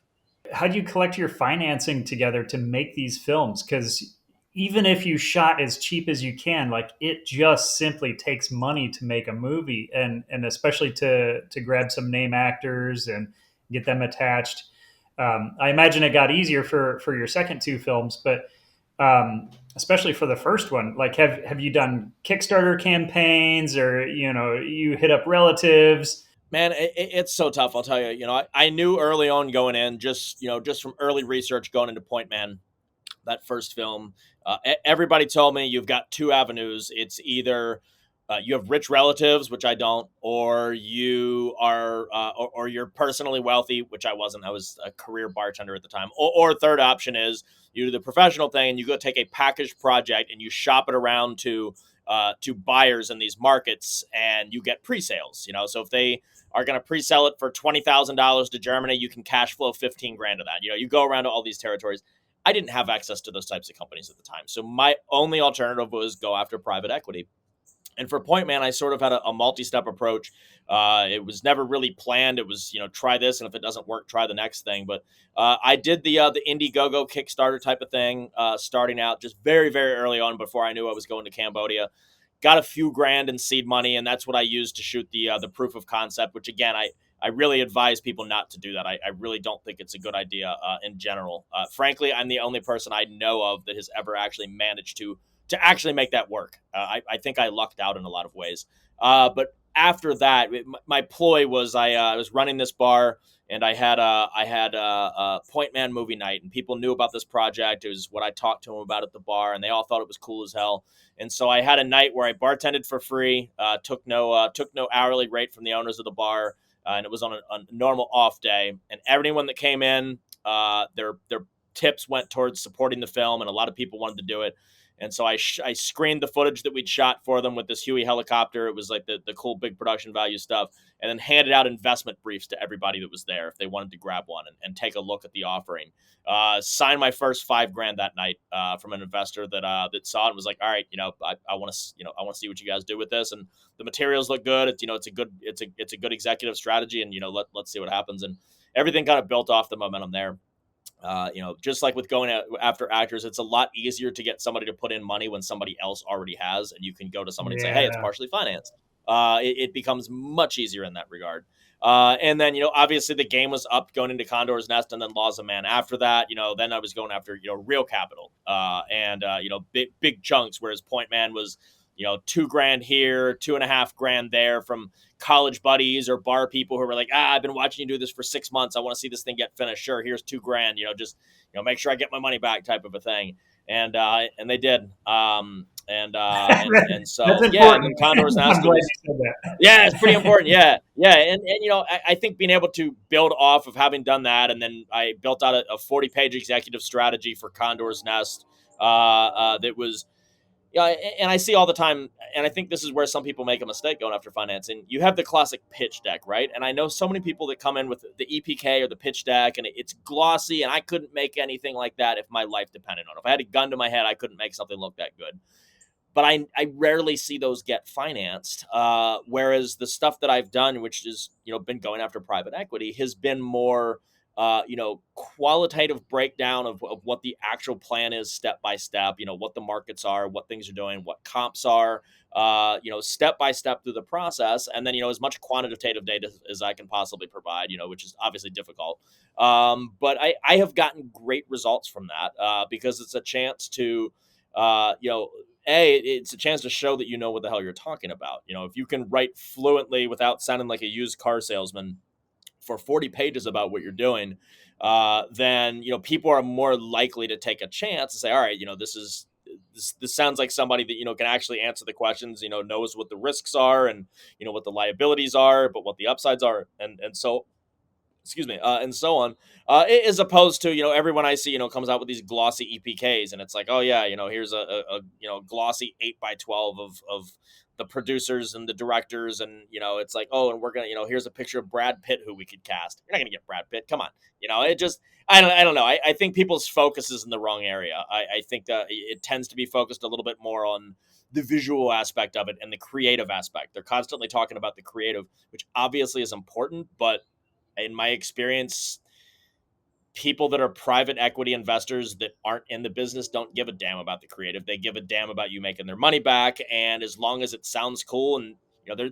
How do you collect your financing together to make these films? Because even if you shot as cheap as you can, like it just simply takes money to make a movie, and especially to grab some name actors and get them attached. I imagine it got easier for your second two films, but especially for the first one, like have you done Kickstarter campaigns, or you hit up relatives?
Man, it's so tough. I'll tell you. I knew early on going in, just from early research going into Point Man, that first film. Everybody told me you've got two avenues. It's either you have rich relatives, which I don't, or you are, or you're personally wealthy, which I wasn't. I was a career bartender at the time. Or third option is you do the professional thing and you go take a packaged project and you shop it around to buyers in these markets and you get pre-sales. So if they are going to pre-sell it for $20,000 to Germany, you can cash flow 15 grand of that. You go around to all these territories. I didn't have access to those types of companies at the time. So my only alternative was go after private equity. And for Point Man, I sort of had a multi-step approach. It was never really planned. It was, try this, and if it doesn't work, try the next thing. But I did the Indiegogo Kickstarter type of thing, starting out just very, very early on before I knew I was going to Cambodia. Got a few grand in seed money, and that's what I used to shoot the proof of concept, which again, I really advise people not to do that. I really don't think it's a good idea in general. Frankly, I'm the only person I know of that has ever actually managed to actually make that work. I think I lucked out in a lot of ways. But after that, my ploy was I was running this bar and I had a Point Man movie night, and people knew about this project. It was what I talked to them about at the bar, and they all thought it was cool as hell. And so I had a night where I bartended for free, took no hourly rate from the owners of the bar, and it was on a normal off day. And everyone that came in, their tips went towards supporting the film, and a lot of people wanted to do it. And so I screened the footage that we'd shot for them with this Huey helicopter. It was like the cool big production value stuff, and then handed out investment briefs to everybody that was there if they wanted to grab one and take a look at the offering. Signed my first $5,000 that night from an investor that saw it and was like, all right, I want to I want to see what you guys do with this, and the materials look good. It's a good executive strategy, and let's see what happens. And everything kind of built off the momentum there. Just like with going after actors, it's a lot easier to get somebody to put in money when somebody else already has, and you can go to somebody and say, hey, it's
Yeah.
partially financed. It becomes much easier in that regard. And then, obviously the game was up going into Condor's Nest and then Laws of Man after that. Then I was going after, real capital and big chunks, whereas Point Man was, $2,000 here, 2.5 grand there from college buddies or bar people who were like, I've been watching you do this for 6 months. I want to see this thing get finished. Sure, here's $2,000. Just make sure I get my money back, type of a thing. And they did. And
That's
so and then
important.
Condor's
I'm
Nest, it
glad
was
you said that.
it's pretty important. And I think being able to build off of having done that, and then I built out a 40-page executive strategy for Condor's Nest that was. Yeah, and I see all the time, and I think this is where some people make a mistake going after financing. You have the classic pitch deck, right? And I know so many people that come in with the EPK or the pitch deck, and it's glossy, and I couldn't make anything like that if my life depended on it. If I had a gun to my head, I couldn't make something look that good. But I rarely see those get financed. Whereas the stuff that I've done, which is been going after private equity, has been more qualitative breakdown of what the actual plan is step by step. What the markets are, what things are doing, what comps are. Step by step through the process, and then as much quantitative data as I can possibly provide. Which is obviously difficult. But I have gotten great results from that because it's a chance to it's a chance to show that you know what the hell you're talking about. If you can write fluently without sounding like a used car salesman for 40 pages about what you're doing, then people are more likely to take a chance and say, all right, this sounds like somebody that can actually answer the questions, knows what the risks are, and what the liabilities are, but what the upsides are, and so excuse me, and so on, as opposed to everyone I see comes out with these glossy EPKs, and it's like, oh yeah, here's a glossy 8x12 of the producers and the directors, and it's like, oh, and we're gonna here's a picture of Brad Pitt who we could cast. You're not gonna get Brad Pitt, come on. It just, I don't know. I think people's focus is in the wrong area. I think that it tends to be focused a little bit more on the visual aspect of it and the creative aspect. They're constantly talking about the creative, which obviously is important, but in my experience, people that are private equity investors that aren't in the business don't give a damn about the creative. They give a damn about you making their money back. And as long as it sounds cool, and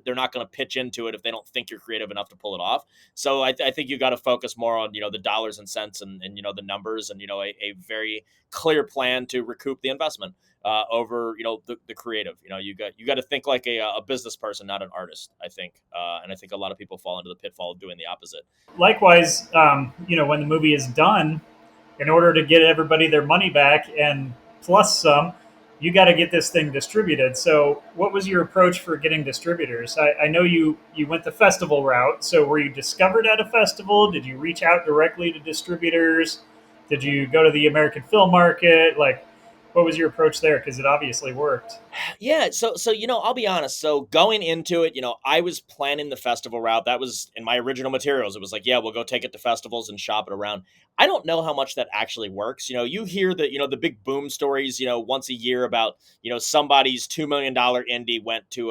they're not going to pitch into it if they don't think you're creative enough to pull it off. So I think you got to focus more on the dollars and cents, and the numbers, and a very clear plan to recoup the investment over the creative. You got to think like a business person, not an artist, I think. And I think a lot of people fall into the pitfall of doing the opposite.
Likewise, when the movie is done, in order to get everybody their money back and plus some, you got to get this thing distributed. So, what was your approach for getting distributors? I know you went the festival route. So, were you discovered at a festival? Did you reach out directly to distributors? Did you go to the American film market? Like, what was your approach there? Because it obviously worked.
Yeah, so I'll be honest. So going into it, I was planning the festival route. That was in my original materials. It was like, yeah, we'll go take it to festivals and shop it around. I don't know how much that actually works. You hear that, the big boom stories, once a year about, somebody's $2 million indie went to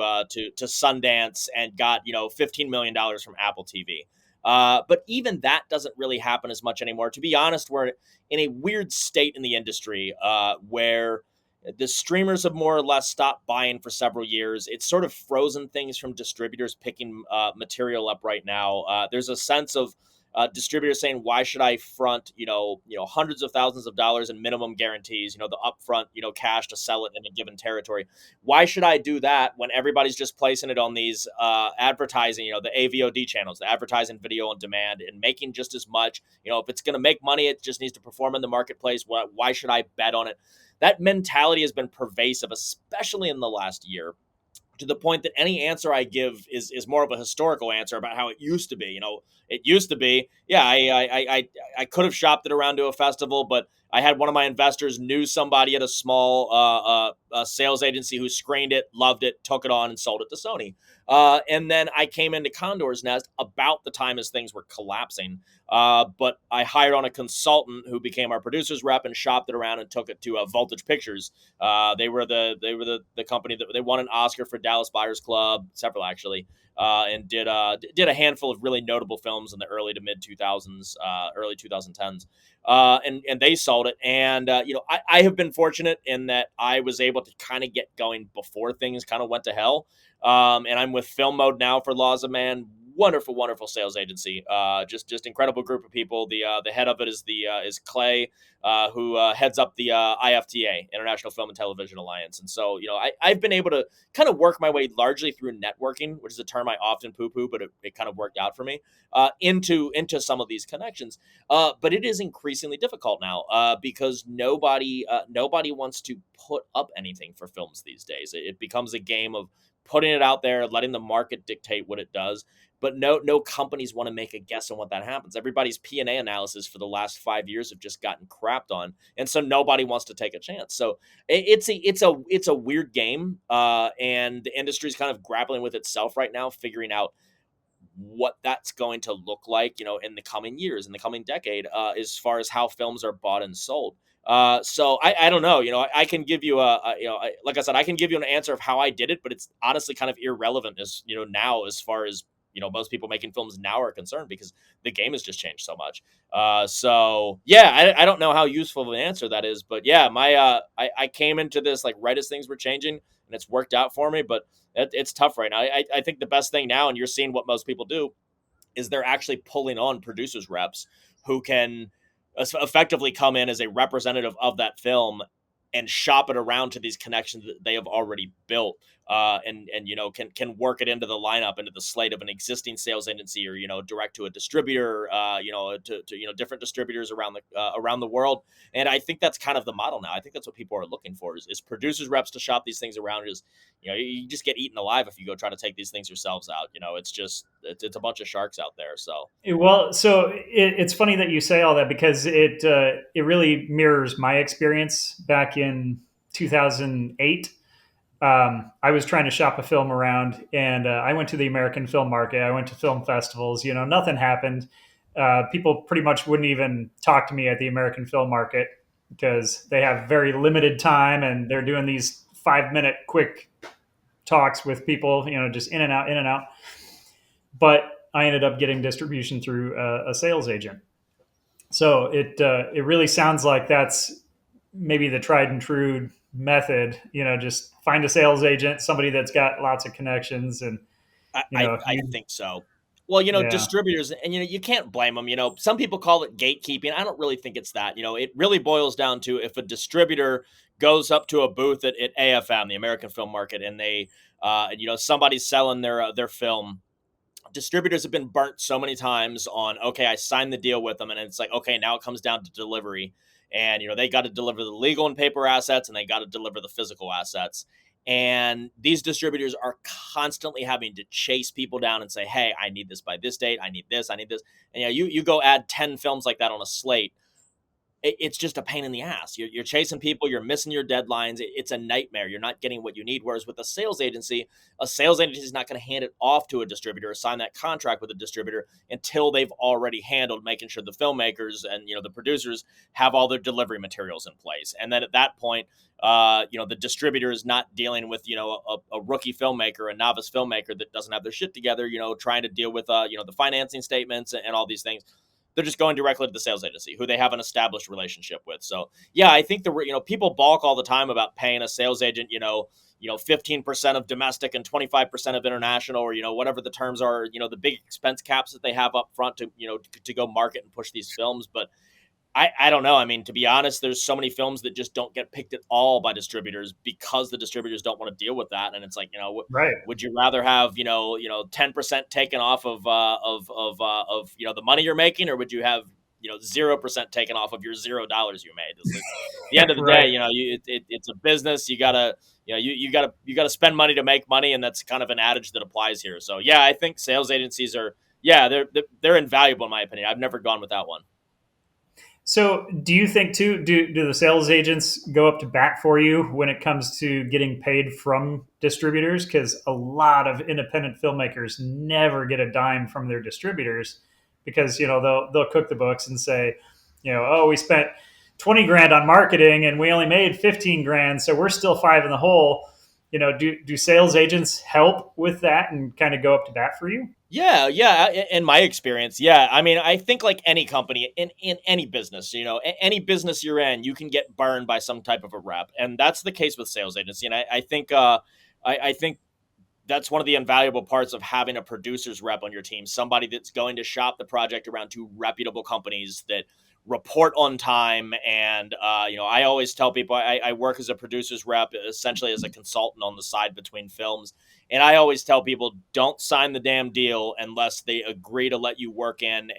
Sundance and got, $15 million from Apple TV. But even that doesn't really happen as much anymore. To be honest, we're in a weird state in the industry where the streamers have more or less stopped buying for several years. It's sort of frozen things from distributors picking material up right now. There's a sense of distributors saying, "Why should I front hundreds of thousands of dollars in minimum guarantees? The upfront cash to sell it in a given territory. Why should I do that when everybody's just placing it on these advertising, the AVOD channels, the advertising video on demand, and making just as much? If it's going to make money, it just needs to perform in the marketplace. Why should I bet on it?" That mentality has been pervasive, especially in the last year, to the point that any answer I give is more of a historical answer about how it used to be. It used to be, yeah, I could have shopped it around to a festival, but I had one of my investors knew somebody at a small sales agency who screened it, loved it, took it on, and sold it to Sony. And then I came into Condor's Nest about the time as things were collapsing. But I hired on a consultant who became our producer's rep and shopped it around and took it to Voltage Pictures. They were the company that they won an Oscar for Dallas Buyers Club, several actually, and did a handful of really notable films in the early to mid 2000s, early 2010s. And they sold it. And, I have been fortunate in that I was able to kind of get going before things kind of went to hell. And I'm with Film Mode now for Laws of Man. Wonderful, wonderful sales agency. Just incredible group of people. The head of it is Clay, who heads up the IFTA, International Film and Television Alliance. And so, I've been able to kind of work my way largely through networking, which is a term I often poo-poo, but it kind of worked out for me, into some of these connections. But it is increasingly difficult now because nobody wants to put up anything for films these days. It becomes a game of putting it out there, letting the market dictate what it does. But no companies want to make a guess on what that happens. Everybody's P&A analysis for the last 5 years have just gotten crapped on, and so nobody wants to take a chance. So it's a weird game, and the industry is kind of grappling with itself right now, figuring out what that's going to look like, in the coming years, in the coming decade, as far as how films are bought and sold. So I don't know, I can give you like I said, I can give you an answer of how I did it, but it's honestly kind of irrelevant as, now, as far as, most people making films now are concerned, because the game has just changed so much. So yeah, I don't know how useful of an answer that is, but yeah, I came into this like right as things were changing, and it's worked out for me, but it's tough right now. I think the best thing now, and you're seeing what most people do, is they're actually pulling on producers reps who can effectively come in as a representative of that film and shop it around to these connections that they have already built, and can work it into the lineup, into the slate of an existing sales agency, or direct to a distributor, to different distributors around the world. And I think that's kind of the model now. I think that's what people are looking for, is producers reps to shop these things around. Is you just get eaten alive if you go try to take these things yourselves out. It's a bunch of sharks out there. So
Well, so it's funny that you say all that, because it really mirrors my experience back in 2008. I was trying to shop a film around, and I went to the American film market. I went to film festivals. Nothing happened. People pretty much wouldn't even talk to me at the American film market, because they have very limited time, and they're doing these 5-minute quick talks with people. Just in and out, in and out. But I ended up getting distribution through a sales agent. So it really sounds like that's maybe the tried and true method. Just find a sales agent, somebody that's got lots of connections, and if
I
you,
think so. Well,
yeah,
distributors, and you can't blame them. Some people call it gatekeeping. I don't really think it's that. It really boils down to, if a distributor goes up to a booth at AFM, the American Film Market, and they, somebody's selling their film. Distributors have been burnt so many times on, okay, I signed the deal with them, and it's like, okay, now it comes down to delivery, and they got to deliver the legal and paper assets, and they got to deliver the physical assets. And these distributors are constantly having to chase people down and say, hey, I need this by this date, I need this, I need this. And you go add 10 films like that on a slate, it's just a pain in the ass. You're chasing people. You're missing your deadlines. It's a nightmare. You're not getting what you need. Whereas with a sales agency is not going to hand it off to a distributor or sign that contract with a distributor until they've already handled making sure the filmmakers and the producers have all their delivery materials in place. And then at that point, the distributor is not dealing with a rookie filmmaker, a novice filmmaker that doesn't have their shit together. Trying to deal with the financing statements and all these things. They're just going directly to the sales agency, who they have an established relationship with. So yeah, I think people balk all the time about paying a sales agent 15% of domestic and 25% of international, or whatever the terms are, the big expense caps that they have up front to go market and push these films. But I don't know. I mean, to be honest, there's so many films that just don't get picked at all by distributors, because the distributors don't want to deal with that. And it's like,
right.
would you rather have 10% taken off of the money you're making, or would you have 0% taken off of your $0 you made? At the end of the day,
Right.
it's a business. You gotta you gotta spend money to make money, and that's kind of an adage that applies here. So yeah, I think sales agencies are they're invaluable in my opinion. I've never gone without one.
So, do you think too? Do the sales agents go up to bat for you when it comes to getting paid from distributors? Because a lot of independent filmmakers never get a dime from their distributors, because they'll cook the books and say, oh, we spent 20 grand on marketing and we only made 15 grand, so we're still five in the hole. Do sales agents help with that and kind of go up to bat for you?
Yeah. In my experience, yeah. I mean, I think like any company in any business, any business you're in, you can get burned by some type of a rep, and that's the case with sales agency. And I think I think that's one of the invaluable parts of having a producer's rep on your team, somebody that's going to shop the project around to reputable companies that report on time. And I always tell people I work as a producer's rep, essentially as a consultant on the side between films. And I always tell people, don't sign the damn deal unless they agree to let you work in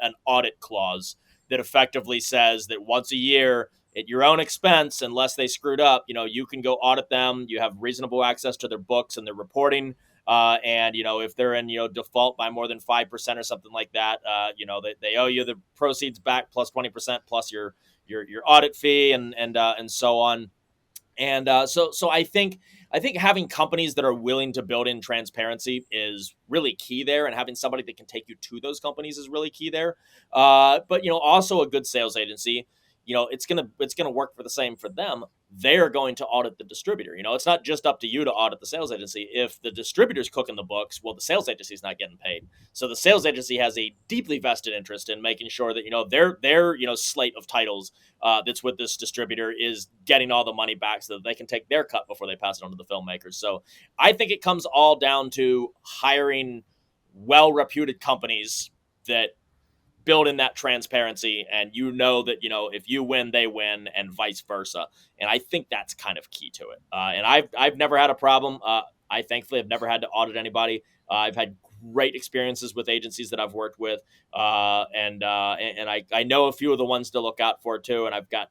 an audit clause that effectively says that once a year, at your own expense, unless they screwed up, you can go audit them. You have reasonable access to their books and their reporting. And if they're in default by more than 5% or something like that, they owe you the proceeds back plus 20% plus your audit fee and so on. And so I think having companies that are willing to build in transparency is really key there, and having somebody that can take you to those companies is really key there. But also a good sales agency, it's gonna work for the same for them. They're going to audit the distributor. It's not just up to you to audit the sales agency. If the distributor's cooking the books, well, the sales agency is not getting paid. So the sales agency has a deeply vested interest in making sure that their slate of titles that's with this distributor is getting all the money back, so that they can take their cut before they pass it on to the filmmakers. So I think it comes all down to hiring well-reputed companies that build in that transparency, and you know that, if you win, they win, and vice versa. And I think that's kind of key to it. And I've never had a problem. I thankfully have never had to audit anybody. I've had great experiences with agencies that I've worked with, and I know a few of the ones to look out for too. And I've got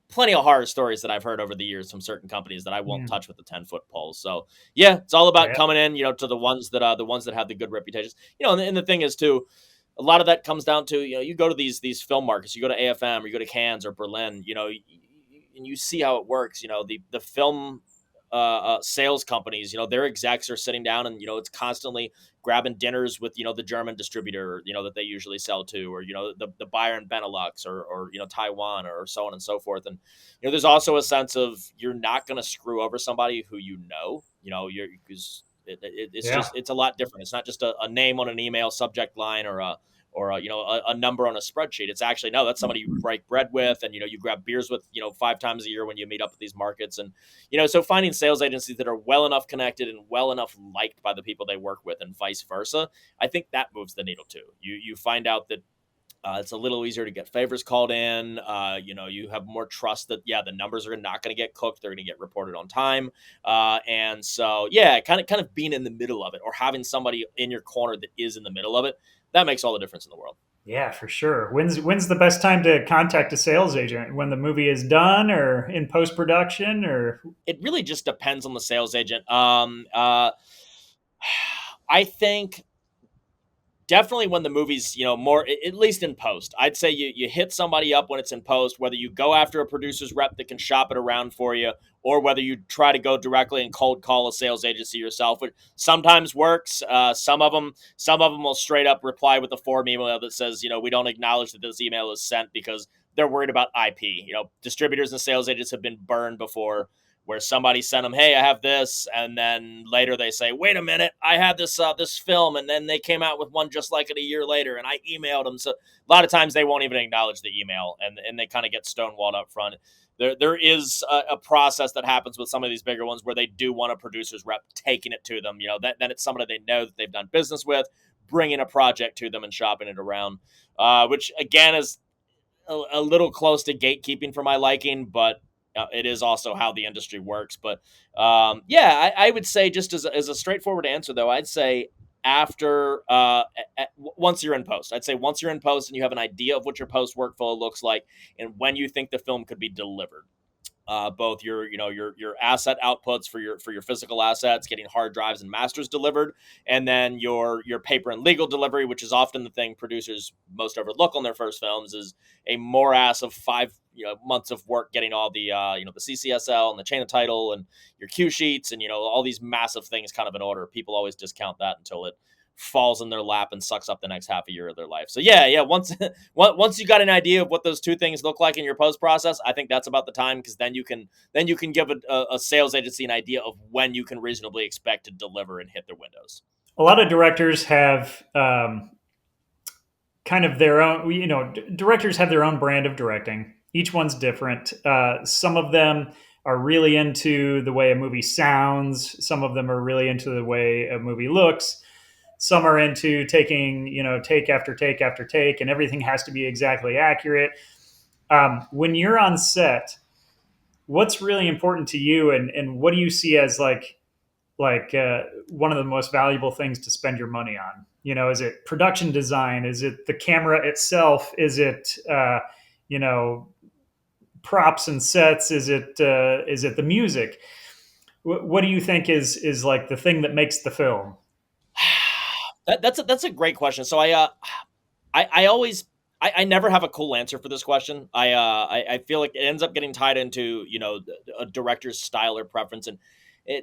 plenty of horror stories that I've heard over the years from certain companies that I won't
Mm.
touch with the 10-foot pole. So yeah, it's all about
Yeah.
coming in, to the ones that have the good reputations, and the thing is too, a lot of that comes down to, you go to these film markets, you go to AFM or you go to Cannes or Berlin, and you see how it works. The film sales companies, their execs are sitting down, and it's constantly grabbing dinners with the German distributor, that they usually sell to, or the buyer in Benelux, or Taiwan, or so on and so forth. And there's also a sense of, you're not going to screw over somebody who you're because it's
Yeah.
just, it's a lot different. It's not just a name on an email subject line, or a number on a spreadsheet. It's actually, no, that's somebody you break bread with, and you grab beers with 5 times a year when you meet up at these markets. And so finding sales agencies that are well enough connected and well enough liked by the people they work with, and vice versa, I think that moves the needle too. You find out that it's a little easier to get favors called in. You have more trust that, yeah, the numbers are not going to get cooked. They're going to get reported on time. And so, yeah, kind of being in the middle of it, or having somebody in your corner that is in the middle of it, that makes all the difference in the world.
Yeah, for sure. When's the best time to contact a sales agent? When the movie is done, or in post production, or
It really just depends on the sales agent. I think definitely when the movie's more, at least in post. I'd say you hit somebody up when it's in post, whether you go after a producer's rep that can shop it around for you, or whether you try to go directly and cold call a sales agency yourself, which sometimes works. Some of them will straight up reply with a form email that says, we don't acknowledge that this email is sent, because they're worried about IP. Distributors and sales agents have been burned before, where somebody sent them, hey, I have this, and then later they say, wait a minute, I had this film, and then they came out with one just like it a year later, and I emailed them. So a lot of times they won't even acknowledge the email, and they kind of get stonewalled up front. There is a process that happens with some of these bigger ones, where they do want a producer's rep taking it to them. Then it's somebody they know that they've done business with, bringing a project to them and shopping it around, which again is a little close to gatekeeping for my liking, but it is also how the industry works. But yeah, I would say, just as a straightforward answer, though, I'd say after once you're in post. I'd say once you're in post and you have an idea of what your post workflow looks like, and when you think the film could be delivered. Both your asset outputs for your physical assets, getting hard drives and masters delivered, and then your paper and legal delivery, which is often the thing producers most overlook on their first films, is a morass of 5 months of work getting all the the CCSL and the chain of title and your Q sheets, and all these massive things kind of in order. People always discount that until it falls in their lap and sucks up the next half a year of their life. So yeah, once you got an idea of what those two things look like in your post process, I think that's about the time, because then you can give a sales agency an idea of when you can reasonably expect to deliver and hit their windows.
a lot of directors have kind of their own. Directors have their own brand of directing. Each one's different. Some of them are really into the way a movie sounds. Some of them are really into the way a movie looks. Some are into taking, take after take after take, and everything has to be exactly accurate. When you're on set, what's really important to you, and what do you see as one of the most valuable things to spend your money on? Is it production design? Is it the camera itself? Is it you know props and sets? Is it the music? What do you think is like the thing that makes the film?
That's a great question. So I always I never have a cool answer for this question. I feel like it ends up getting tied into a director's style or preference. And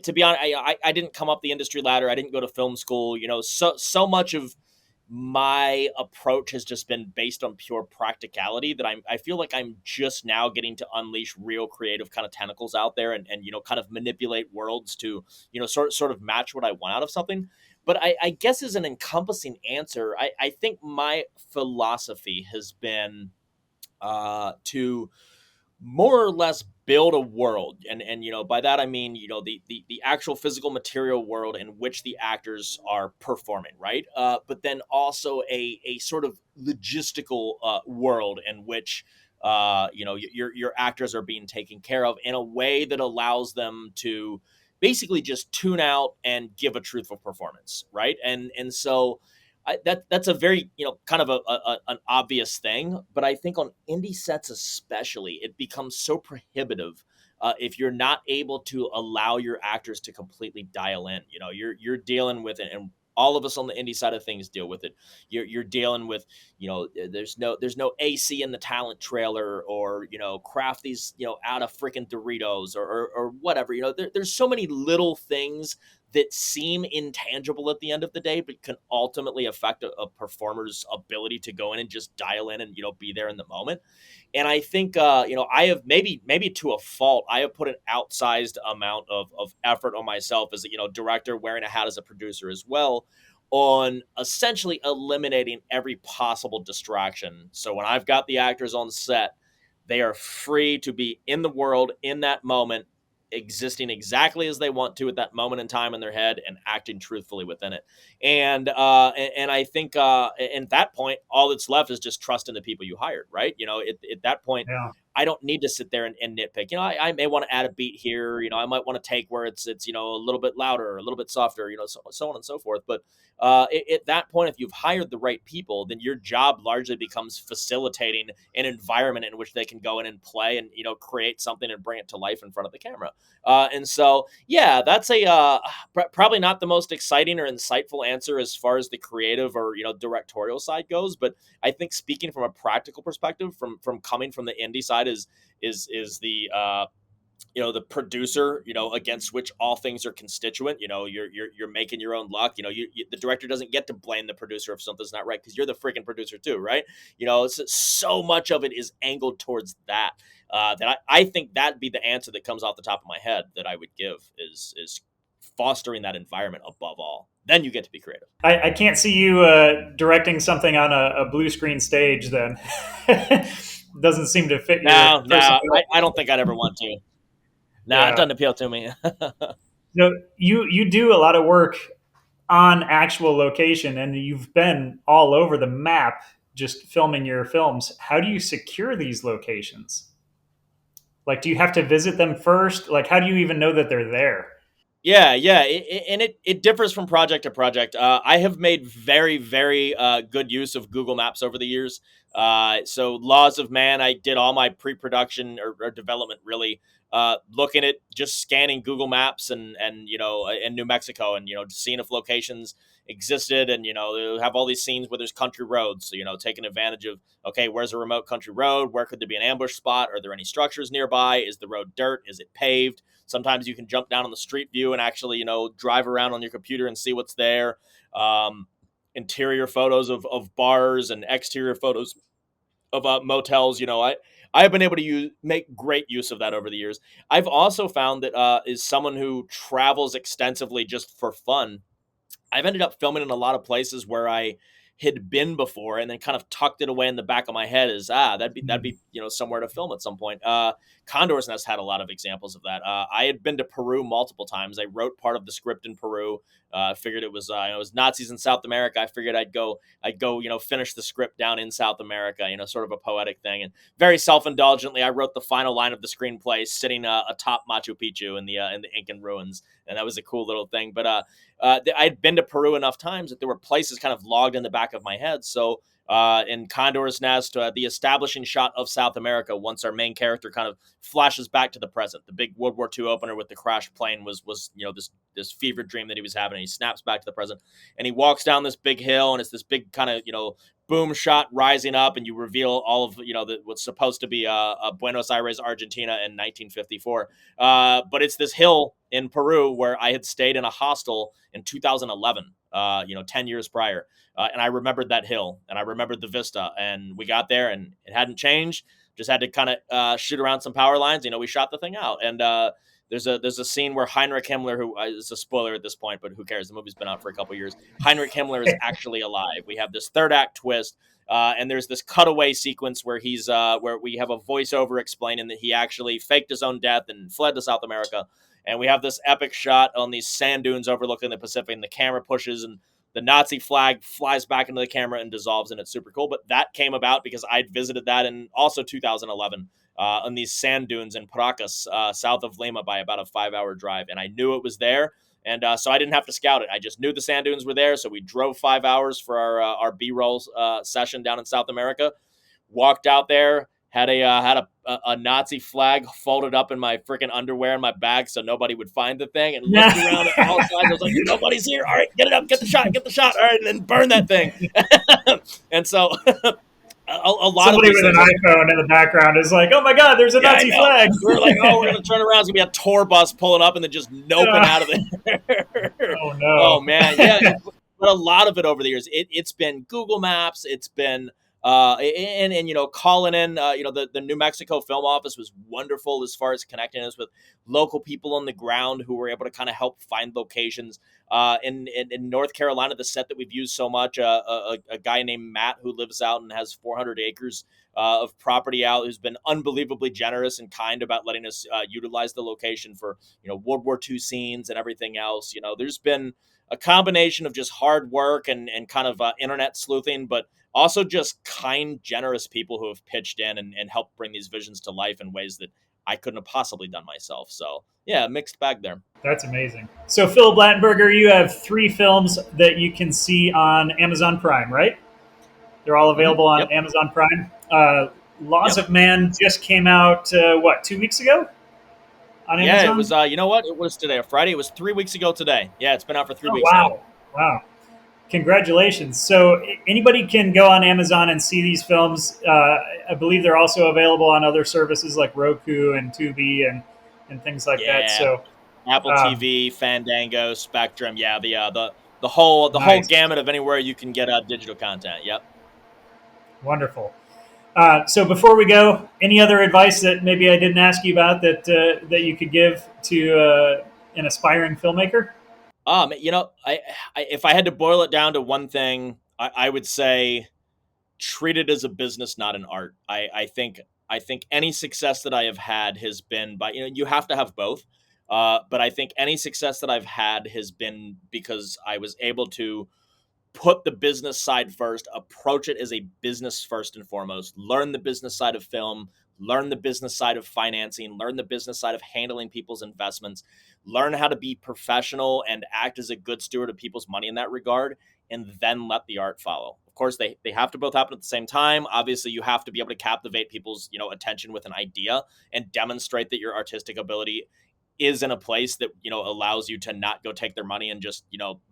to be honest, I didn't come up the industry ladder. I didn't go to film school. So much of my approach has just been based on pure practicality, that I feel like I'm just now getting to unleash real creative kind of tentacles out there, and kind of manipulate worlds to sort of match what I want out of something. But I guess, as an encompassing answer, I think my philosophy has been to more or less build a world, and by that I mean the actual physical material world in which the actors are performing, right? But then also a sort of logistical world in which your actors are being taken care of in a way that allows them to basically just tune out and give a truthful performance, right? And so that's a very kind of an obvious thing, but I think on indie sets especially, it becomes so prohibitive if you're not able to allow your actors to completely dial in. You're dealing with it, and all of us on the indie side of things deal with it. You're dealing with there's no AC in the talent trailer, or craft these out of freaking Doritos, or whatever. There's so many little things that seem intangible at the end of the day, but can ultimately affect a performer's ability to go in and just dial in and be there in the moment. And I think I have maybe to a fault, I have put an outsized amount of effort on myself as a director, wearing a hat as a producer as well, on essentially eliminating every possible distraction. So when I've got the actors on set, they are free to be in the world in that moment, existing exactly as they want to at that moment in time in their head, and acting truthfully within it. And I think at that point, all that's left is just trusting the people you hired, right? At that point,
Yeah.
I don't need to sit there and nitpick. I may want to add a beat here. I might want to take where it's a little bit louder, or a little bit softer, so on and so forth. But at that point, if you've hired the right people, then your job largely becomes facilitating an environment in which they can go in and play, and create something and bring it to life in front of the camera. And so, yeah, that's probably not the most exciting or insightful answer as far as the creative or directorial side goes. But I think, speaking from a practical perspective, from coming from the indie side, is the producer, against which all things are constituent. You're making your own luck. The director doesn't get to blame the producer if something's not right, because you're the freaking producer too, right? So much of it is angled towards that. That I think that'd be the answer that comes off the top of my head that I would give, is fostering that environment above all. Then you get to be creative.
I can't see you directing something on a blue screen stage. Then doesn't seem to fit your
No,
personality.
I don't think I'd ever want to. No, it
Yeah.
doesn't appeal to me.
So you do a lot of work on actual location, and you've been all over the map just filming your films. How do you secure these locations? Like, do you have to visit them first? Like, how do you even know that they're there?
Yeah. And it differs from project to project. I have made very, very good use of Google Maps over the years. So Laws of Man, I did all my pre-production or development really looking at just scanning Google Maps, and in New Mexico, and seeing if locations existed, and they have all these scenes where there's country roads. So taking advantage of, okay, where's a remote country road? Where could there be an ambush spot? Are there any structures nearby? Is the road dirt? Is it paved? Sometimes you can jump down on the street view and actually, drive around on your computer and see what's there. Um, Interior photos of bars, and exterior photos of motels. I've been able to make great use of that over the years. I've also found that is someone who travels extensively just for fun, I've ended up filming in a lot of places where I had been before, and then kind of tucked it away in the back of my head as that'd be somewhere to film at some point. Condor's Nest had a lot of examples of that. I had been to Peru multiple times. I wrote part of the script in Peru. Figured it was Nazis in South America. I figured I'd go finish the script down in South America. Sort of a poetic thing, and very self indulgently, I wrote the final line of the screenplay sitting atop Machu Picchu in the Incan ruins, and that was a cool little thing. But I'd been to Peru enough times that there were places kind of logged in the back of my head. So in Condor's Nest, the establishing shot of South America, once our main character kind of flashes back to the present, the big World War II opener with the crashed plane was this fever dream that he was having, and he snaps back to the present, and he walks down this big hill, and it's this big kind of boom shot rising up, and you reveal all of what's supposed to be Buenos Aires, Argentina in 1954. But it's this hill in Peru where I had stayed in a hostel in 2011, 10 years prior. And I remembered that hill, and I remembered the vista, and we got there, and it hadn't changed. Just had to kind of shoot around some power lines. We shot the thing out. And there's a scene where Heinrich Himmler, who is a spoiler at this point, but who cares? The movie's been out for a couple of years. Heinrich Himmler is actually alive. We have this third act twist, And there's this cutaway sequence where where we have a voiceover explaining that he actually faked his own death and fled to South America. And we have this epic shot on these sand dunes overlooking the Pacific, and the camera pushes, and the Nazi flag flies back into the camera and dissolves, and it's super cool. But that came about because I'd visited that in also 2011 on these sand dunes in Paracas, south of Lima, by about a 5-hour drive, and I knew it was there. And so I didn't have to scout it. I just knew the sand dunes were there. So we drove 5 hours for our B-roll session down in South America. Walked out there, had a Nazi flag folded up in my freaking underwear in my bag so nobody would find the thing, and looked around at all sides. I was like, nobody's here. All right, get it up, get the shot. All right, and then burn that thing. And so a lot
Somebody
of
with an iPhone in the background is like, oh my God, there's a Nazi flag.
We're like, oh, we're going to turn around. It's going to be a tour bus pulling up and then just noping out of there.
Oh, no.
Oh, man. Yeah. But a lot of it over the years, it's been Google Maps. It's been, calling in, the New Mexico Film Office was wonderful as far as connecting us with local people on the ground who were able to kind of help find locations. In North Carolina, the set that we've used so much, a guy named Matt who lives out and has 400 acres of property out, who's been unbelievably generous and kind about letting us utilize the location for, World War II scenes and everything else. There's been a combination of just hard work and kind of internet sleuthing, but also just kind, generous people who have pitched in and helped bring these visions to life in ways that I couldn't have possibly done myself. So yeah, mixed bag there.
That's amazing. So Phil Blattenberger, you have 3 films that you can see on Amazon Prime, right? They're all available on Amazon Prime. Laws of Man just came out, 2 weeks ago on Amazon?
Yeah, it was, it was today, Friday. It was 3 weeks ago today. Yeah, it's been out for 3 weeks
wow.
now.
Wow. Congratulations. So anybody can go on Amazon and see these films. I believe they're also available on other services like Roku and Tubi and things like that. So
Apple TV, Fandango, Spectrum. Yeah, the whole gamut of anywhere you can get digital content. Yep.
Wonderful. So before we go, any other advice that maybe I didn't ask you about that you could give to an aspiring filmmaker?
If I had to boil it down to one thing, I would say treat it as a business, not an art. I think any success that I have had has been by, you have to have both. But I think any success that I've had has been because I was able to put the business side first, approach it as a business first and foremost, learn the business side of film, learn the business side of financing, learn the business side of handling people's investments, learn how to be professional and act as a good steward of people's money in that regard, and then let the art follow. Of course, they have to both happen at the same time. Obviously, you have to be able to captivate people's, attention with an idea and demonstrate that your artistic ability is in a place that, allows you to not go take their money and just,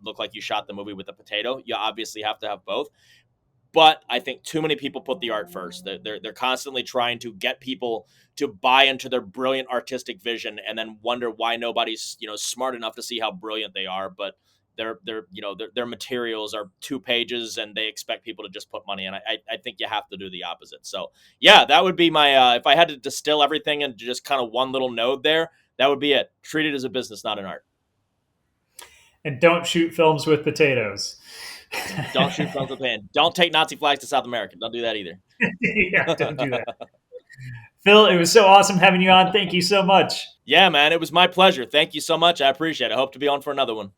look like you shot the movie with a potato. You obviously have to have both. But I think too many people put the art first. They're constantly trying to get people to buy into their brilliant artistic vision and then wonder why nobody's, smart enough to see how brilliant they are. But their materials are 2 pages and they expect people to just put money in. I think you have to do the opposite. So yeah, that would be my, if I had to distill everything into just kind of one little node there, that would be it. Treat it as a business, not an art.
And don't shoot films with potatoes.
Don't shoot films with potatoes. Don't take Nazi flags to South America. Don't do that either.
Yeah, don't do that. Phil, it was so awesome having you on. Thank you so much.
Yeah, man, it was my pleasure. Thank you so much. I appreciate it. I hope to be on for another one.